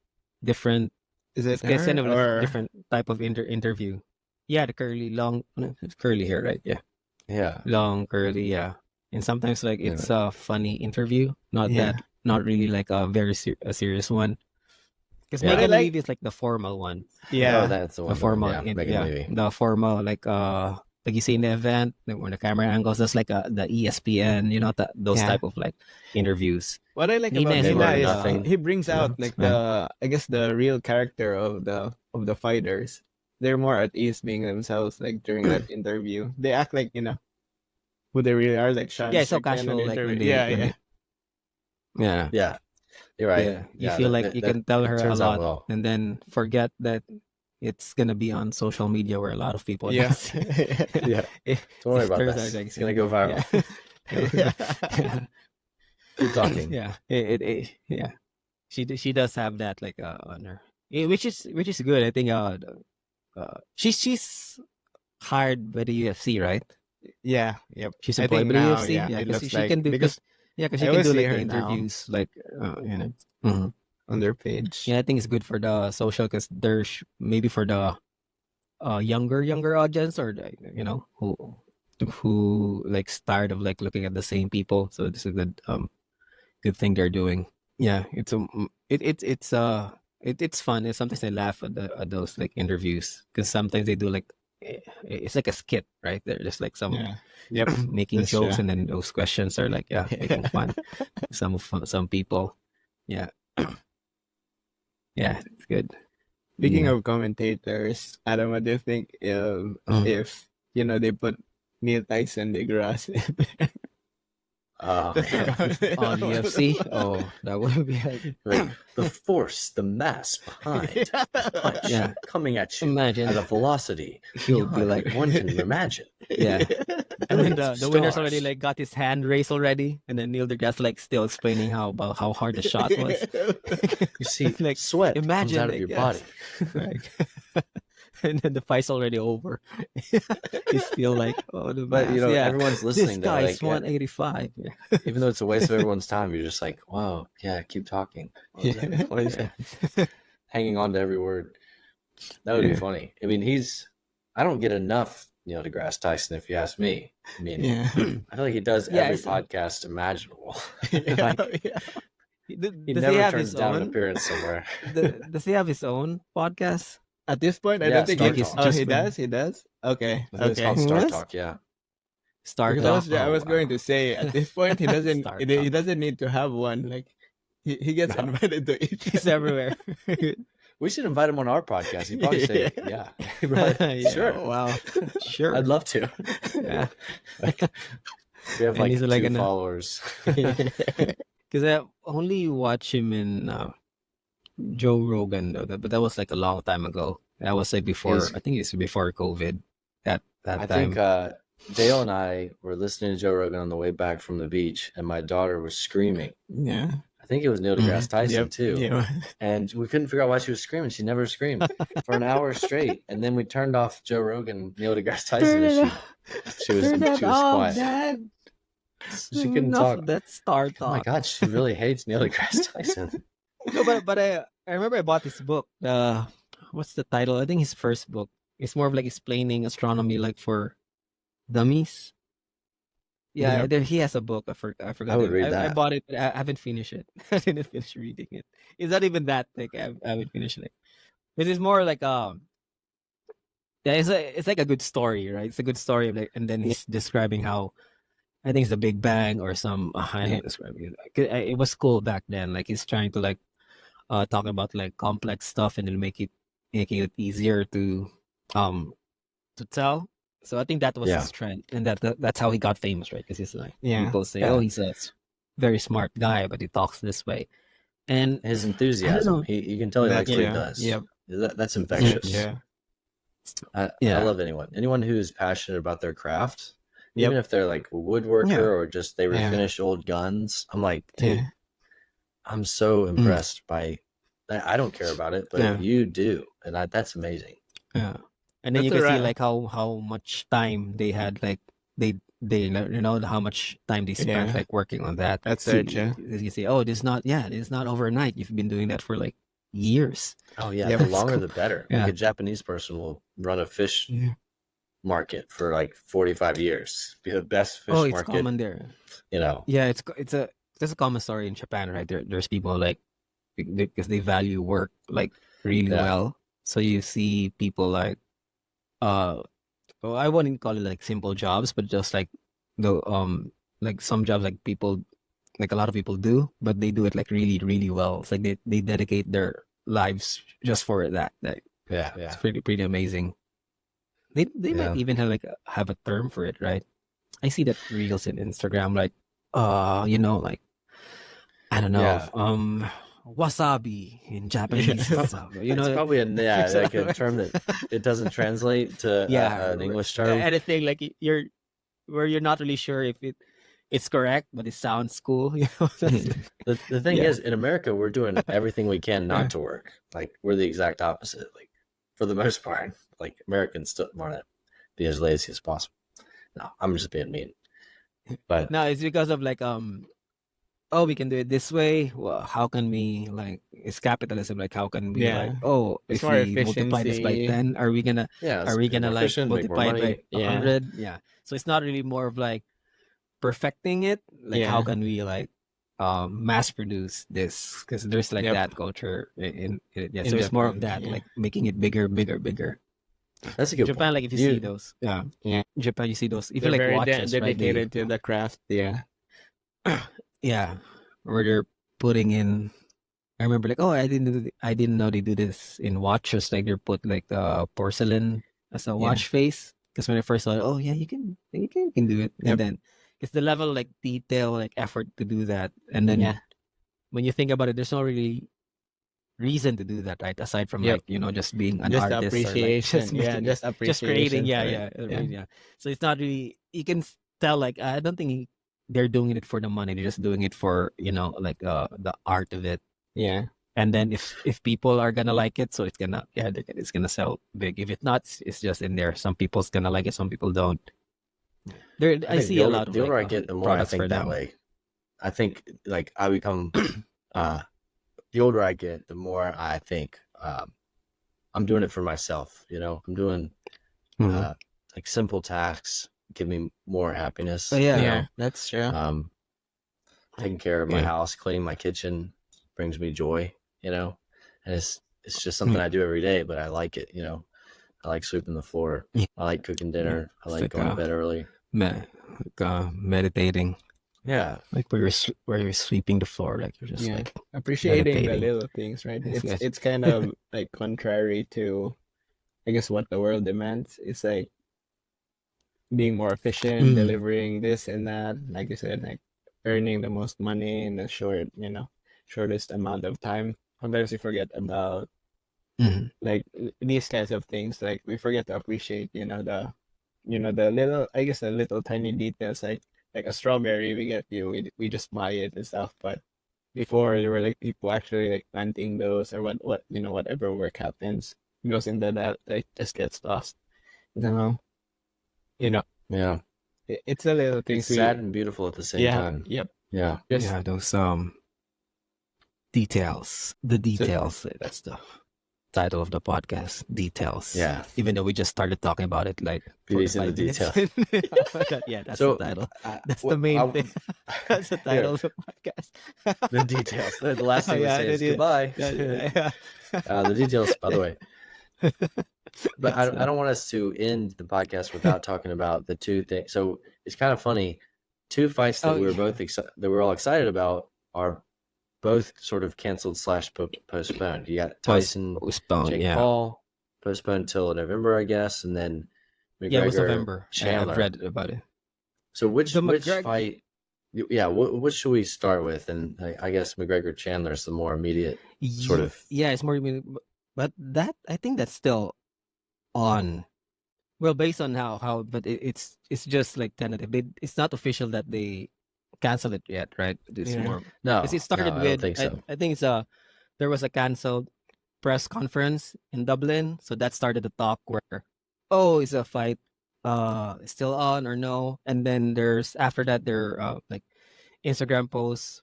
different. Is it It's kind of her, a or different type of interview. Yeah, the curly long, it's curly hair, right? Yeah, Yeah. long curly. Yeah, and sometimes like Yeah. it's a funny interview, not Yeah. not really like a very a serious one. Because Yeah. Megan But I like- Levy is like the formal one. yeah? Oh, that's the one. The formal, Yeah, Megan Levy. the formal like you see in the event when the camera angles. That's like the ESPN, those Yeah. type of like interviews. What I like Nina about is Nina more is nothing. he brings Yeah. out like I guess the real character of the fighters. They're more at ease being themselves like during that interview. They act like who they really are, like Sean Yeah, it's so Strickland and casual, like when interview. they Yeah, when yeah. yeah. Yeah, you're right. Yeah, you Yeah, feel like you can tell it her a turns out lot well. and then forget that it's gonna be on social media where a lot of people Yeah. see. Yeah, It, don't worry it about turns that. out like It's gonna go viral. Yeah. Yeah. Keep talking. Yeah. Yeah. She does have that like on her, which is good. I think she's hired by the UFC, right? Yeah, yep. She's I employed think by the now, UFC. yeah, Yeah, it because looks she like can do because she I can always do see like the her now interviews like Mhm. on their page. Yeah, I think it's good for the social because there's maybe for the younger audience or who like tired of like looking at the same people. So this is a good thing they're doing. Yeah, it's fun. Sometimes I laugh at those like interviews because sometimes they do like it's like a skit, right? They're just like some Yeah. Yep. making That's true. jokes, and then those questions are like making fun. Some people, yeah, yeah, it's good. Speaking Yeah. of commentators, Adam, what do you think Mm. if they put Neil Tyson deGrasse Oh man, On UFC, oh, that would be like, like the force, the mass behind the punch yeah. coming at you Imagine at a velocity he'll be beyond like, what one can imagine. yeah. And then Billions of the winner's already stars. like got his hand raised already, and then Neil deGrasse like still explaining about how hard the shot was. You see, Like, sweat comes imagine out of like, your yes. body. Like, and then the fight's already over. He's still like, oh, the But mass, everyone's listening. This guy's though, like, 185. Yeah. even though it's a waste of everyone's time, you're just like, wow, yeah, keep talking. What is that? Hanging on to every word. That would be funny. I mean, I don't get enough Neil deGrasse Tyson, if you ask me. I mean, Yeah. I feel like he does Yeah, every it's- podcast imaginable. Yeah. He Does he never have turns his down an own? appearance somewhere. Does he have his own podcast? At this point, I Yeah, don't think Star he. Talk. Oh, Just he been- does. He does. Okay. I think it's Okay. called Star Yes? Talk, yeah. Start Because I was off. going to say at this point he doesn't Star he Talk. doesn't need to have one. Like he gets No. invited to each. He's everywhere. We should invite him on our podcast. He'd probably say, yeah. Yeah, Sure. Wow. Sure. I'd love to. Yeah. We have And like he's 2 like followers. Because I only watch him in Joe Rogan, though, but that was like a long time ago. That was like before. He's- I think it's before COVID. That I time. think Dale and I were listening to Joe Rogan on the way back from the beach, and my daughter was screaming. Yeah. I think it was Neil deGrasse Tyson Yep. too. Yeah. And we couldn't figure out why she was screaming. She never screamed for an hour straight. And then we turned off Joe Rogan, Neil deGrasse Tyson, and she was quiet. Dad. She couldn't Enough talk. of that Star Oh my Talk. God, she really hates Neil deGrasse Tyson. No, but I remember I bought this book. What's the title? I think his first book. It's more of like explaining astronomy, like for dummies. Yeah, Yep. there he has a book. I forgot. I would read I that. bought it, but I haven't finished it. I didn't finish reading it. It's not even that thick. I haven't finished it. But it's more like yeah, it's like a good story, right? It's a good story, like, and then he's describing how I think it's the Big Bang or some. I'm not describing it. It was cool back then. Like he's trying to like talk about like complex stuff and then making it easier to tell. So I think that was Yeah. his trend, and that's how he got famous, right? Because he's like Yeah. people say, Yeah. oh, he's a very smart guy, but he talks this way, and His I don't enthusiasm, know. you can tell he likes what he Yeah. does. Yep. That's infectious. Yeah. I Yeah. love anyone who's passionate about their craft, Yep. even if they're like a woodworker Yeah. or just they Yeah. refinish old guns. I'm like, dude, Yeah. I'm so impressed by. I don't care about it, but Yeah. you do, and that's amazing. Yeah, and then That's you can see alright. like how much time they had, like they how much time they spent Yeah. like working on that. That's So it, yeah. you say, oh, this is not overnight. You've been doing that for like years. Oh yeah, Yeah, the that's longer cool. the better. Yeah. Like a Japanese person will run a fish Yeah. market for like 45 years. Be the best fish Oh, it's market. common there. Yeah, it's a common story in Japan, right? There's people like because they value work like really Yeah. well. So you see people like well, I wouldn't call it like simple jobs, but just like the like some jobs like people like a lot of people do, but they do it like really, really well. It's like they dedicate their lives just for that. Like Yeah, it's yeah. pretty amazing. They Yeah. might even have a term for it, right? I see that reels in Instagram, like, like, I don't know, Yeah. wasabi in Japanese. Yeah. It's probably like a Exactly. term that it doesn't translate to Yeah, an English term. anything like you're not really sure if it's correct, but it sounds cool. The thing Yeah. is, in America, we're doing everything we can not to work. Like we're the exact opposite. Like for the most part, like Americans still want to be as lazy as possible. No, I'm just being mean. But No, it's because of like oh, we can do it this way. Well, how can we, like, it's capitalism, like how can we, like, Yeah. oh, It's if more we multiply this by efficiency. 10, are we gonna yeah, are it's we be gonna more like efficient, make more multiply it by money. Yeah. 100? Yeah. So it's not really more of like perfecting it, like how Yeah. can we like mass produce this, because there's like Yep. that culture yeah, In so it's more of Japan. that, Yeah. like making it bigger, bigger, bigger. That's a good Japan, point. like if you see those, yeah, Yeah. Japan, you see those, if you They're like very watches, right? dedicated to the craft. Yeah. Yeah, where they're putting in. I remember like, oh, I didn't know they do this in watches. Like they put like the porcelain as a Yeah. watch face. Because when I first saw it, oh yeah, you can do it. Yep. And then it's the level like detail, like effort to do that. And then Yeah. when you think about it, there's no really reason to do that, right? Aside from Yep. like, just being an Just the artist or like appreciation. just Yeah. making it, Just just creating. appreciation Yeah, for yeah, it. Yeah. yeah. So it's not really, you can tell like, I don't think they're doing it for the money. They're just doing it for, like the art of it. Yeah. And then if people are gonna like it, so it's gonna sell big. If it's not, it's just in there. Some people's gonna like it, some people don't. There, I think see a lot of the older I like get, the more I products think for that them. way. I think like I become the older I get, the more I think I'm doing it for myself. I'm doing Mhm. like simple tasks give me more happiness. Oh, yeah. Yeah. That's true. Taking care of my Yeah. house, cleaning my kitchen brings me joy. And it's just something I do every day, but I like it. I like sweeping the floor. Yeah. I like cooking dinner. I It's like like, going to bed early. meditating, Yeah. like where you're sweeping the floor, like you're just Yeah. like Appreciating the meditating. little things, right? Yes, yes. It's kind of like contrary to, I guess, what the world demands. It's like being more efficient, Mm. delivering this and that. Like you said, like earning the most money in a shortest amount of time. Sometimes we forget about Mhm. like these kinds of things. Like we forget to appreciate, the little, I guess, the little tiny details. Like a strawberry, we just buy it and stuff. But before there were like people actually like planting those, or whatever work happens goes into that, like just gets lost. You know, you know, Yeah. it's the little things It's sad and beautiful at the same time. Yep. Yeah. Just Yeah, those details. The details. That's the title of the podcast. Details. Yeah. Even though we just started talking about it like Beauty's in the 45 minutes. details. Yeah, that's So, the title. I- That's what- the main I- thing. That's the title of the podcast. The details. The last thing we Yeah, say is the de- goodbye. yeah. The details, by the way. But I It's, don't want us to end the podcast without talking about the two things. So it's kind of funny. Two fights that Oh, we were yeah. both that we're all excited about are both sort of canceled / postponed. You got Tyson, postponed. Jake Yeah. Paul, postponed until November, I guess, and then McGregor, Yeah, it was November. Chandler. I've read about it. So which The McGregor- fight? Yeah, what should we start with? And I guess McGregor Chandler is the more immediate sort of. Yeah, it's more, but that, I think that's still on. Well, based on how, but it's just like tentative. It's not official that they canceled it yet, right? It's Yeah. more, No, because it started I with, don't think so. I think it's there was a canceled press conference in Dublin, so that started the talk where, oh, is a fight still on or no? And then there's, after that, there like Instagram posts.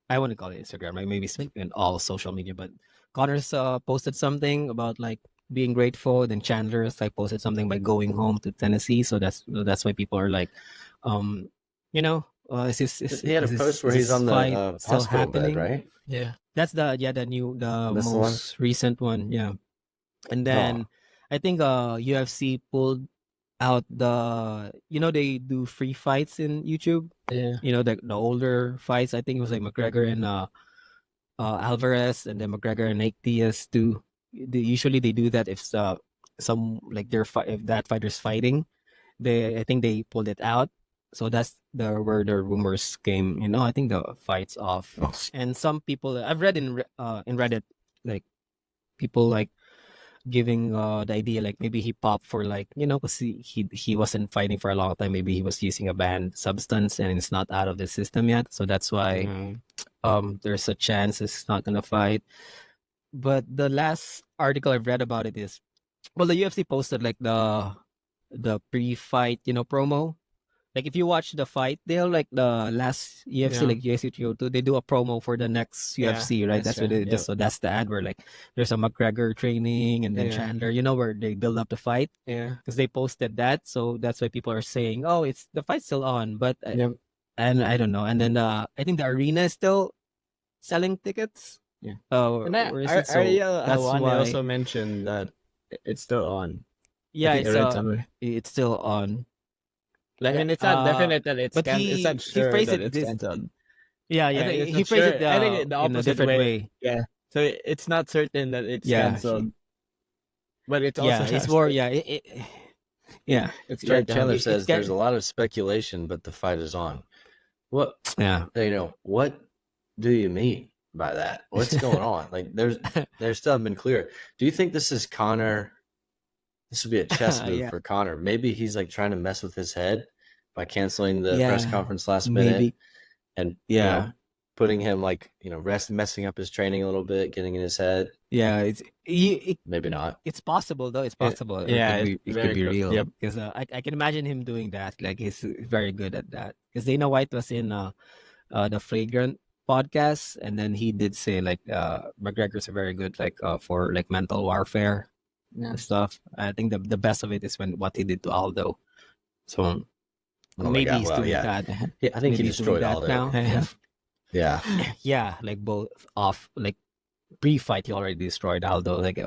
I wouldn't call it Instagram, like maybe it's in all social media, but Connor's posted something about like being grateful. Then Chandler's like posted something by going home to Tennessee. So that's why people are like, He had a post where he's on the still hospital bed, happening? right? yeah. That's the That's the one? most recent one, yeah. And then I think UFC pulled out they do free fights in YouTube. Yeah. The older fights. I think it was like McGregor and Alvarez, and then McGregor and Nate Diaz too. Usually they do that if some like if that fighter's fighting. I think they pulled it out. So that's where the rumors came. I think the fight's off, Oh. and some people I've read in Reddit, like people like giving the idea like maybe he popped for like because he wasn't fighting for a long time. Maybe he was using a banned substance and it's not out of the system yet. So that's why there's a chance it's not gonna fight. But the last article I've read about it is, well, the UFC posted like the pre-fight promo. Like if you watch the fight, they'll like the last UFC, Yeah. like UFC 302, they do a promo for the next Yeah, UFC, right? that's That's what true. it Yep. is. So that's the ad where like there's a McGregor training and then Yeah. Chandler, where they build up the fight Yeah. because they posted that. So that's why people are saying, oh, it's the fight's still on, but Yep. and I don't know. And then I think the arena is still selling tickets. Yeah. Or And is it? So Ariel that's Hawani why. also mentioned that it's still on. Yeah, I think I read somewhere. it's still on. Like, I mean, it's not definite that it's but it's not he sure phrased that it it's this. canceled. Yeah, I yeah. think it's He not phrased sure. it I think the in a opposite different way. Yeah. So it's not certain that it's Yeah, canceled. But it's also it's more. Yeah, yeah. it's Yeah, right down. Chandler It's says get- there's a lot of speculation, but the fight is on. What Yeah. what do you mean by that? What's going on? Like there's still haven't been clear. Do you think this is Conor? This would be a chess move Yeah. for Conor. Maybe he's like trying to mess with his head by canceling the Yeah, press conference last minute maybe. and Yeah. putting him like messing up his training a little bit, getting in his head. Yeah, Maybe not. it's possible though. It's possible. yeah, it could be real. Yep. Because I can imagine him doing that. Like he's very good at that. Because Dana White was in the Flagrant podcast, and then he did say like McGregor's very good like for like mental warfare and stuff. I think the best of it is what he did to Aldo. So Oh my maybe God, he's well, doing yeah. that. Yeah, I think he Maybe he's doing destroyed that Aldo. now. Yeah. Yeah, like both off like pre-fight he already destroyed Aldo. Like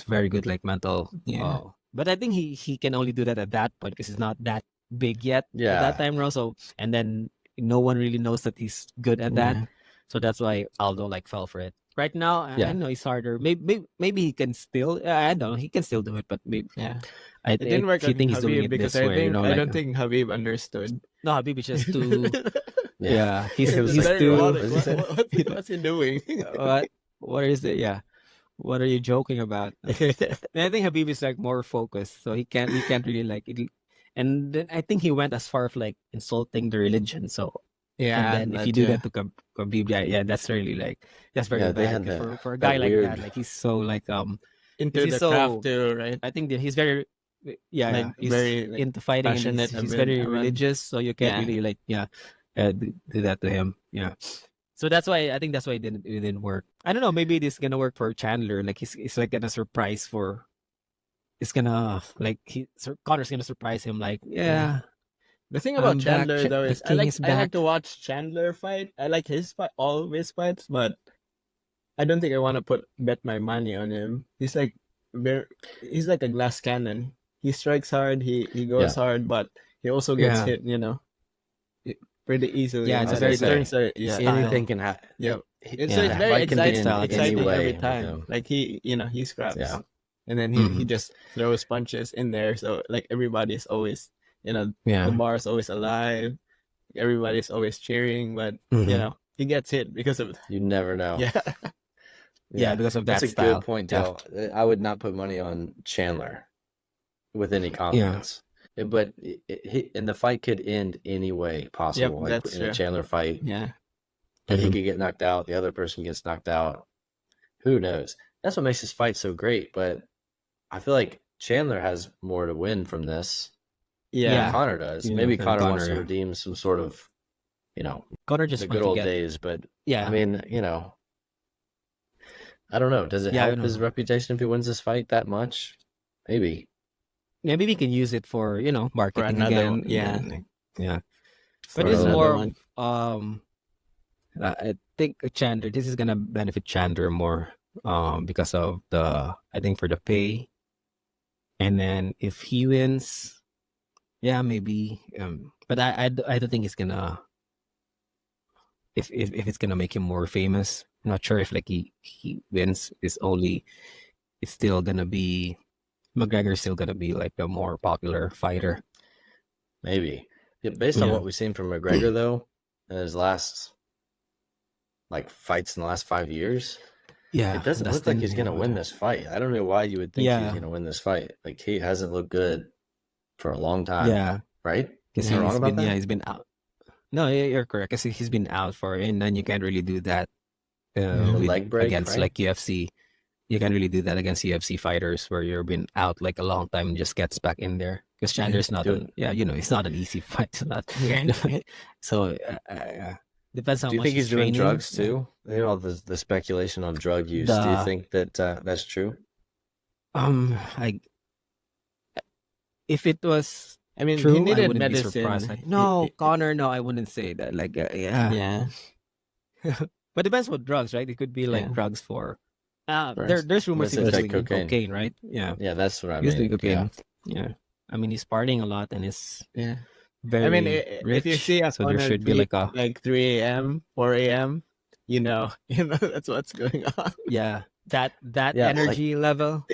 very good like mental. Yeah. But I think he can only do that at that point because he's not that big yet at Yeah. that time around. So and then no one really knows that he's good at that. Yeah. So that's why Aldo like fell for it. Right now, Yeah. I know it's harder. Maybe he can still. I don't know. He can still do it, but maybe. Yeah. I It didn't work if you on think he's doing Habib it because this I way, think I like, don't think Habib understood. no, Habib is just too. Yeah. He's It's he's very too. erotic. What's he doing? What is it? Yeah. What are you joking about? And I think Habib is like more focused, so he can't really like it. And then I think he went as far as like insulting the religion. So Yeah, and then if you do that to Khabib, yeah, that's really like that's very Yeah, they bad had for a guy like weird- that. Like he's so like into he's the so- craft too, right? I think that he's very Like, he's very, like, into fighting and passionate he's about- very about- religious, so you can't Yeah. really like do that to him. Yeah. So that's why I think that's why it didn't work. I don't know. Maybe it is gonna work for Chandler. Like it's like gonna surprise for. It's gonna like Connor's gonna surprise him. Like yeah, The thing about I'm back. Chandler though The is king is I like back. to watch Chandler fight. I like his fight, all of his fights, but I don't think I want to bet my money on him. He's like a glass cannon. He strikes hard, he goes hard, but he also gets Yeah. hit, pretty easily. Yeah, it's a very turns are, yeah. Anything can happen. Yeah. It's Yeah. like very Fight can be exciting, in any exciting way every with time. him. Like he scraps. Yeah. And then he just throws punches in there. So like everybody's always, the Yeah. bar is always alive. Everybody's always cheering, but Mhm. he gets hit because of You never know. yeah. Yeah, because of that That's a style. good point, Del. I would not put money on Chandler with any confidence. But and the fight could end any way possible. Like that's in a true. Chandler fight, Yeah. and he could get knocked out. The other person gets knocked out. Who knows? That's what makes this fight so great. But I feel like Chandler has more to win from this Yeah. than Conor does. Yeah, Maybe than Conor wants to Conor, yeah. redeem some sort of, Connor just the wants good to old get days. But yeah. I mean, I don't know. Does it Yeah, I help don't his know. reputation if he wins this fight that much? Maybe. Maybe we can use it for marketing another again. one, yeah. Yeah. For But it's another more one. I think Chandler. This is gonna benefit Chandler more because of I think for the pay, and then if he wins, yeah, maybe. But I don't think it's gonna if it's gonna make him more famous. I'm not sure if like he wins. It's still gonna be McGregor's still gonna be like the more popular fighter. Maybe. Yeah, based on Yeah. what we've seen from McGregor though, in his last like fights in the last 5 years, Yeah, it doesn't look like Dustin. he's gonna win this fight. I don't know why you would think he's Yeah, gonna win this fight. Like he hasn't looked good for a long time, yeah, right? because Am I wrong about that? he's been out. No, you're correct. Because he's been out for, and then you can't really do that The with leg break, against right? like UFC. You can't really do that against UFC fighters where you've been out like a long time and just gets back in there. Because Chandler's not Dude, it's not an easy fight. It's not. So depends how do you much think he's doing training. drugs Yeah. too? You know, all the speculation on drug use. Do you The think that that's true? I if it was I mean, he true, I needed wouldn't be medicine. surprised. Like, no, Connor, no, I wouldn't say that. Like, yeah, Yeah. but depends what drugs, right? It could be like Yeah. drugs for. For There's rumors he It's was like doing cocaine. cocaine, right? Yeah, Yeah, that's what I he was doing mean. Yeah. cocaine. Yeah, I mean he's partying a lot and is Yeah. very I mean, rich. if you see a so there Conor should be tweet like a like 3 a.m., 4 a.m., you know that's what's going on. yeah that Yeah, like energy level,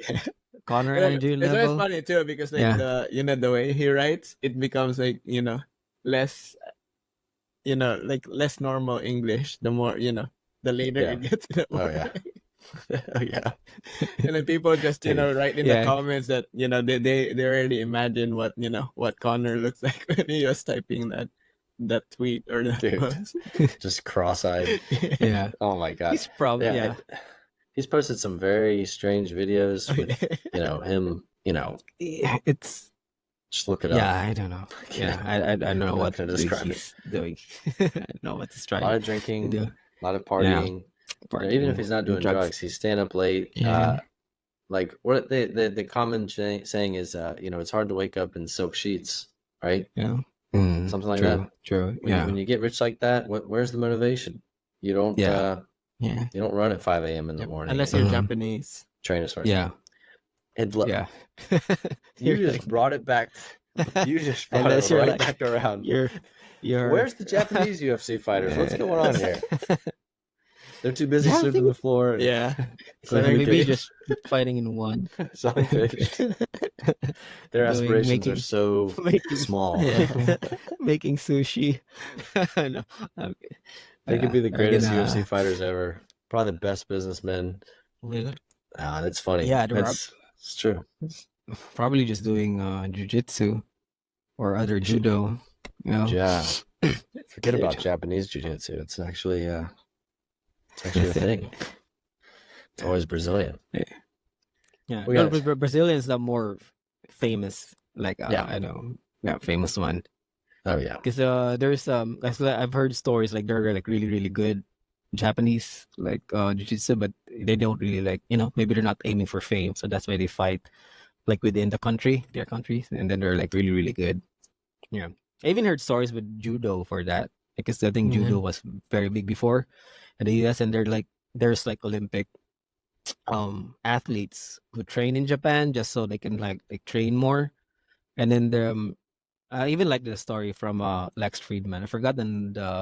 Connor But energy it's always level. funny too because like Yeah, the way he writes, it becomes like less like less normal English. The more the later yeah. it gets in the Oh yeah. Oh yeah. and then people just Dude. write in the yeah, comments that they already imagine what Connor looks like when he was typing that tweet or that Dude. post. Just cross-eyed. yeah. Oh my god. He's probably Yeah, he's posted some very strange videos with him. It's Just look it yeah. up. I don't know. I Yeah, can't. I don't know I'm not what gonna describe it. he's doing. I don't know what he's A lot trying of to drinking, do. a lot of Yeah, partying. Even if he's not doing drugs, he's staying up late. Yeah. Like what the common saying is, it's hard to wake up in silk sheets, right? Yeah. Something like that. True. When you get rich like that, where's the motivation? You don't. Yeah. Yeah. You don't run at 5 a.m. in the Yep. morning. Unless and you're Mhm. Japanese. train as hard. Yeah. And Yeah. you You're just like- brought it back. You just brought Unless it you're right like- back around. you're Where's the Japanese UFC fighters? What's going on here? They're too busy Yeah, I sweeping the floor. And Yeah. So Selling maybe fish. just fighting in one. selling fish. Their aspirations are making- so making- small. Yeah. Making sushi. No, okay. They could be the I'm greatest gonna- UFC fighters ever. Probably the best businessmen. That's funny. Yeah, they're It's true. Probably just doing jujitsu or other judo. You know? Yeah. Forget about Dude. Japanese jiu-jitsu. It's actually a thing. It's always Brazilian. Yeah, We no, got- but Brazilians are more famous. Like Yeah. I know, yeah, famous one. Oh yeah. Because there's I've heard stories like they're like really really good Japanese like jiu-jitsu, but they don't really like maybe they're not aiming for fame, so that's why they fight like within their countries, and then they're like really really good. Yeah, I even heard stories with judo for that because I think judo was very big before in the US, and there's like Olympic athletes who train in Japan just so they can like train more, and then I even like the story from Lex Friedman. I forgot the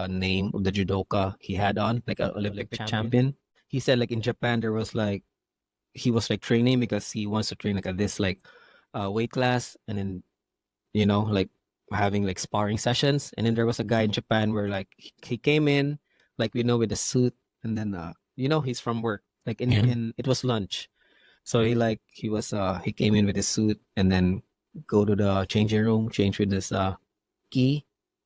name of the judoka he had on, like an Olympic champion. He said like in Japan there was like he was like training because he wants to train like at this like weight class, and then like having like sparring sessions. And then there was a guy in Japan where like he came in like with a suit, and then he's from work like in it was lunch, so he came in with his suit and then go to the changing room, change with this gi,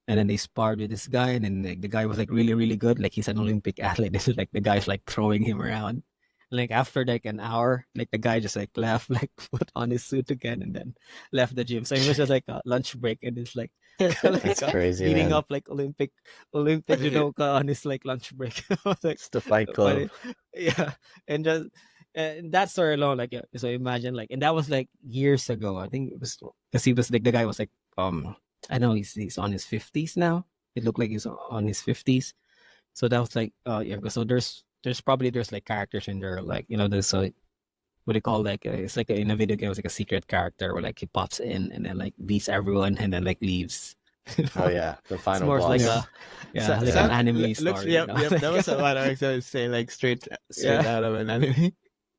and then they sparred with this guy, and then like, the guy was like really really good, like he's an Olympic athlete. This is like the guy's like throwing him around. Like after like an hour, like the guy just like left, like put on his suit again, and then left the gym. So it was just like a lunch break, and it's like That's crazy, beating man. up like Olympic judoka on his like lunch break. I was like, It's the Fight Club. yeah, and just and that story alone, like so imagine like, and that was like years ago. I think it was because he was like the guy was like I know he's on his 50s now. It looked like he's on his 50s. So that was like yeah. So there's like characters in there, like there's what do you call like it's like in a video game it's like a secret character where like he pops in and then like beats everyone and then like leaves. Oh yeah, the It's final more boss. like like an anime story. Yep, that was what I was going to say, like straight out of an anime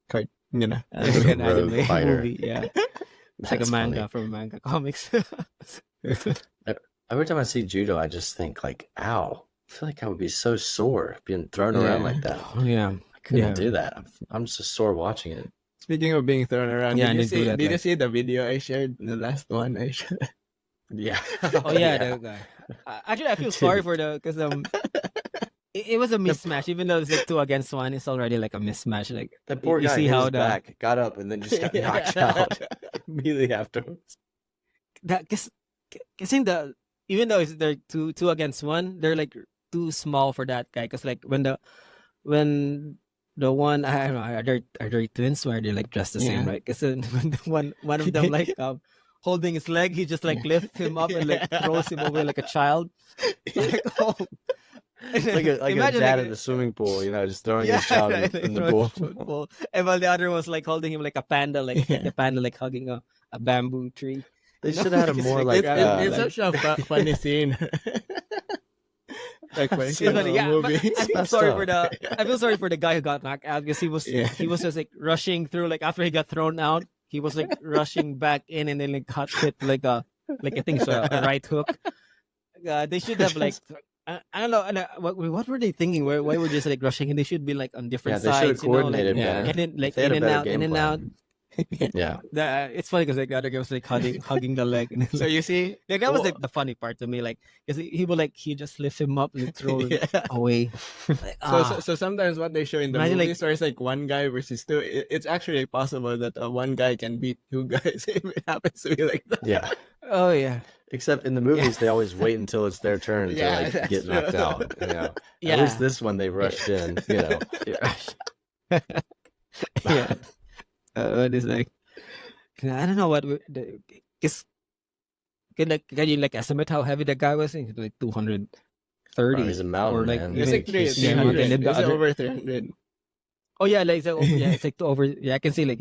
card, like Like an a rogue anime fighter. movie. Yeah, it's like a That's manga funny. from manga comics. Every time I see judo, I just think like, ow. I feel like I would be so sore being thrown around like that. Yeah. I couldn't do that. I'm just sore watching it. Speaking of being thrown around, Yeah, did and you see the video I shared? The last one I shared. Yeah. Oh yeah, the guy. Actually, I feel sorry for because it was a mismatch. Even though it's like 2 against 1, it's already like a mismatch. Like That poor you guy see hit how his back, got up, and then just got knocked out immediately afterwards. that because in the even though they're 2 against 1, they're like too small for that guy. Because like when the one I don't know are they twins or are they like dressed the same, right? Because when the one of them like holding his leg, he just like lifts him up and like throws him away like a child. Like oh. Like a dad in the swimming pool, just throwing his child in the pool. And while the other was like holding him like a panda, like the panda like hugging a bamboo tree. They should have had a more like it's such a funny scene. Like when It's funny, yeah. But movie. I feel sorry for the guy who got knocked out because he was just like rushing through. Like after he got thrown out, he was like rushing back in and then like got hit like I think it's a right hook. They should have like I don't know. What were they thinking? Why were they just like rushing? And they should be like on different they should have sides, coordinated like, better. and then like If they had in a and better out, game in and plan. out. Yeah. It's funny because like the other guy was like hugging the leg. And, So you see, like that was like the funny part to me. Like because he just lifts him up and throw him away. Like, so sometimes what they show in the Imagine, movies where it's like one guy versus two, it's actually possible that one guy can beat two guys if it happens to be like that. Yeah. Oh yeah. Except in the movies, they always wait until it's their turn to like that's get knocked true. out. Yeah. At least this one they rushed in. Yeah. It's like I don't know what because can you like estimate how heavy the guy was? I think it's like 230. He's a mountain, or like man. It's like even- 300. and then the It's other- over 300. Oh yeah, like it's like over. Yeah, I can see like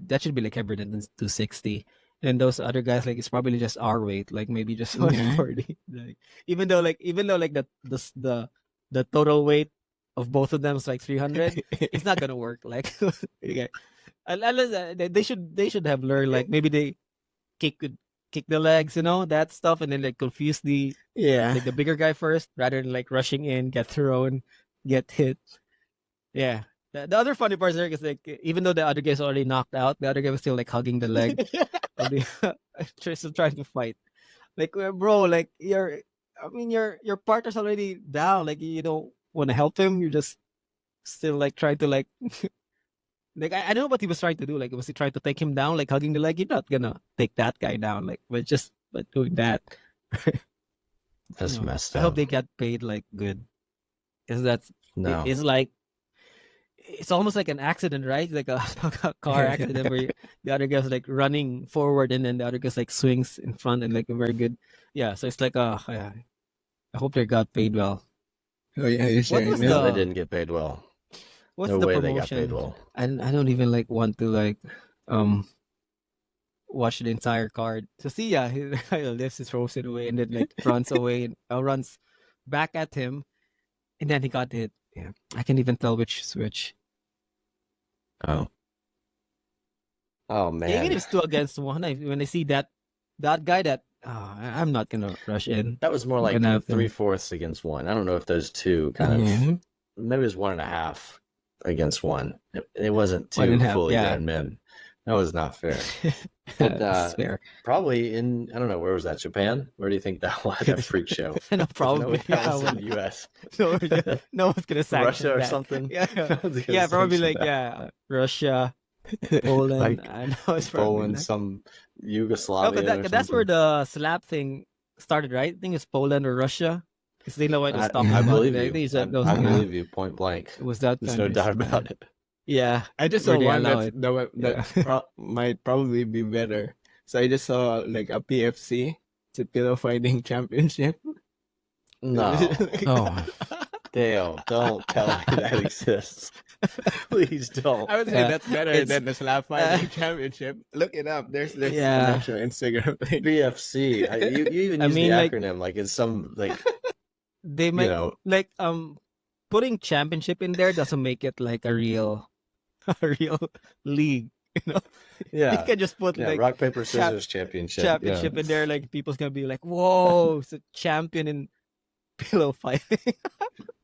that should be like heavier than 260. And those other guys like it's probably just our weight, like maybe just 140. Like even though like the total weight of both of them is like 300, it's not gonna work. Like okay. Unless they should have learned like maybe they kick the legs, that stuff, and then like confuse the like the bigger guy first rather than like rushing in, get thrown, get hit. Yeah. The other funny part there is like even though the other guy's already knocked out, the other guy was still like hugging the leg of the still trying to fight. Like bro, like your partner's already down. Like you don't want to help him. You're just still like trying to like like I know what he was trying to do. Like was he trying to take him down, like hugging the leg? You're not gonna take that guy down, like but doing that. That's messed up. I hope they get paid like good. Because no. it's like it's almost like an accident, right? Like a car accident where the other guy's like running forward and then the other guy's like swings in front and like a very good. Yeah, so it's like I hope they got paid well. Oh yeah, you're What was sharing. No, the- they didn't get paid well. What's No the way promotion? they got paid well. And I don't even like want to like watch the entire card to see. Yeah, he lifts his throws it away and then like runs away and runs back at him, and then he got hit. Yeah, I can't even tell which is which. Oh Even man, if it's 2 against 1, when I see that guy, that I'm not gonna rush in. that was more like Gonna have to- 3/4 against 1. I don't know if those two kind of Yeah. maybe it was 1.5 against 1. It wasn't 2 1.5, fully yeah. grown men. That was not fair. But, That's fair. Probably in I don't know, where was that? Japan? Where do you think that was? That freak show? No, probably. No, that was in the U.S. No one's gonna sanction Russia or that. something. Yeah, No one's gonna yeah, probably sanction like that. Russia, Poland. Like, I know it's probably Poland, like- some No, Yugoslavia. but that's where the slap thing started, right? I think it's Poland or Russia. Because they know why to stop. I believe it. I you. think it's I those- believe you point blank. It was that. There's no countries. doubt about it. Yeah, I just Where saw they one allow that might probably be better. So I just saw like a PFC, it's a pillow fighting championship. No. Oh. Dale, don't tell me that exists. Please don't. I would say Yeah. that's better It's- than the slap fighting championship. Look it up. There's Yeah. an actual Instagram page. BFC. You even I use mean, the like- acronym like it's some like They make know. like putting championship in there doesn't make it like a real league. You know, Yeah. you can just put Yeah, like rock, paper, scissors championship. championship in there. Like people's gonna be like, "Whoa, it's a champion in pillow fighting."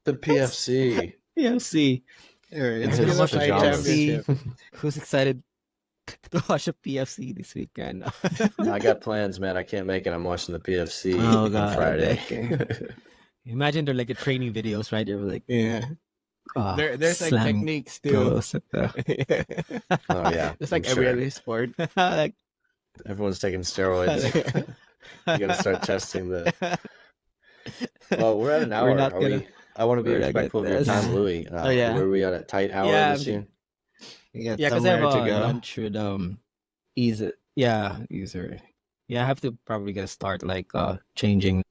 The PFC. PFC. It's His Pillow Fight pajamas. Championship. Who's excited to watch a PFC this weekend? I got plans, man. I can't make it. I'm watching the PFC Oh, on God. Friday. Okay. Imagine they're like a training videos, right? They're like, Yeah. There's like slam techniques too. goes at the- Oh yeah, It's like I'm every sure. other sport. like, Everyone's taking steroids. You gotta start testing the. Well, we're at an hour. We're not Are gonna- we? I want to be we're not respectful of gonna- your time, Louis. Oh, yeah. Where are we at a tight hour Yeah, this year? You got yeah, because I have somewhere a to go. lunch with ease it. Yeah, easier. Yeah, I have to probably get a start like changing.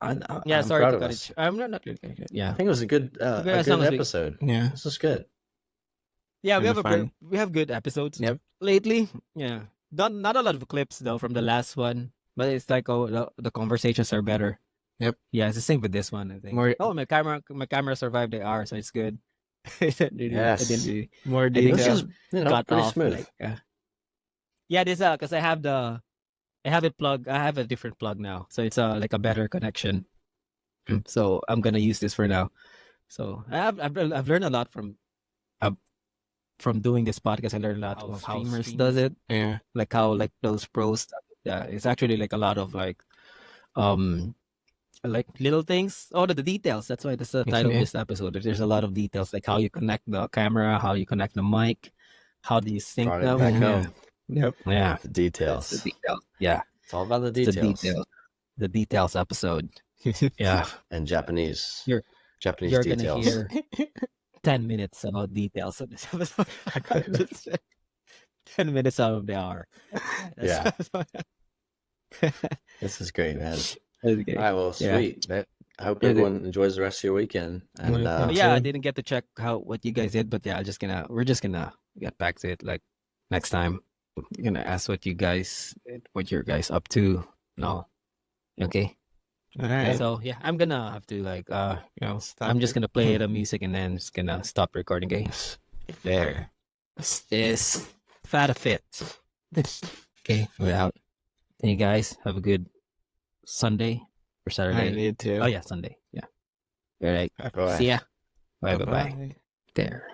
I'm Sorry proud to of cut us. it. I'm not good. I Yeah, think it was a good as long as we- episode. Yeah. This was good. yeah, we It'll have be fun. we have good episodes. Yep. Lately, yeah, not a lot of clips though from the last one, but it's like the conversations are better. Yep. Yeah, it's the same with this one. I think. More- my camera survived the hour, so it's good. It didn't really- Yes. it didn't really More think This so. detail. is got pretty off. smooth. Like, yeah, this because I have it plugged. I have a different plug now, so it's like a better connection. So I'm gonna use this for now. So I've learned a lot from doing this podcast. I learned a lot of how streamers does it, Yeah. like how like those pros. Yeah, it's actually like a lot of like little things. Oh, the details. That's why that's the title of Yeah. this episode. There's a lot of details, like how you connect the camera, how you connect the mic, how do you sync Brought it them. back Yeah. home. Yep. Yeah, The details. it's the details. Yeah, It's all about the it's details. the details episode. Yeah, And Japanese. You're- Japanese you're details. gonna hear 10 minutes about details of this episode. 10 minutes out of the hour. Yeah. This is great, man. Okay. All right, well, Yeah. sweet. I hope Yeah, everyone enjoys the rest of your weekend. And Yeah. Yeah, I Same. didn't get to check what you guys did, but yeah, we're just gonna get back to it like next time. We're gonna ask what you're guys up to. No. Okay. All right. So yeah, I'm gonna have to like Stop I'm just it. gonna play the music and then just gonna stop recording games. There. This Fata Fit. Okay, we're out. And you guys have a good Sunday or I Saturday. need to. Oh yeah, Sunday. Yeah. All right. Bye. See ya. Bye bye. Bye-bye. There.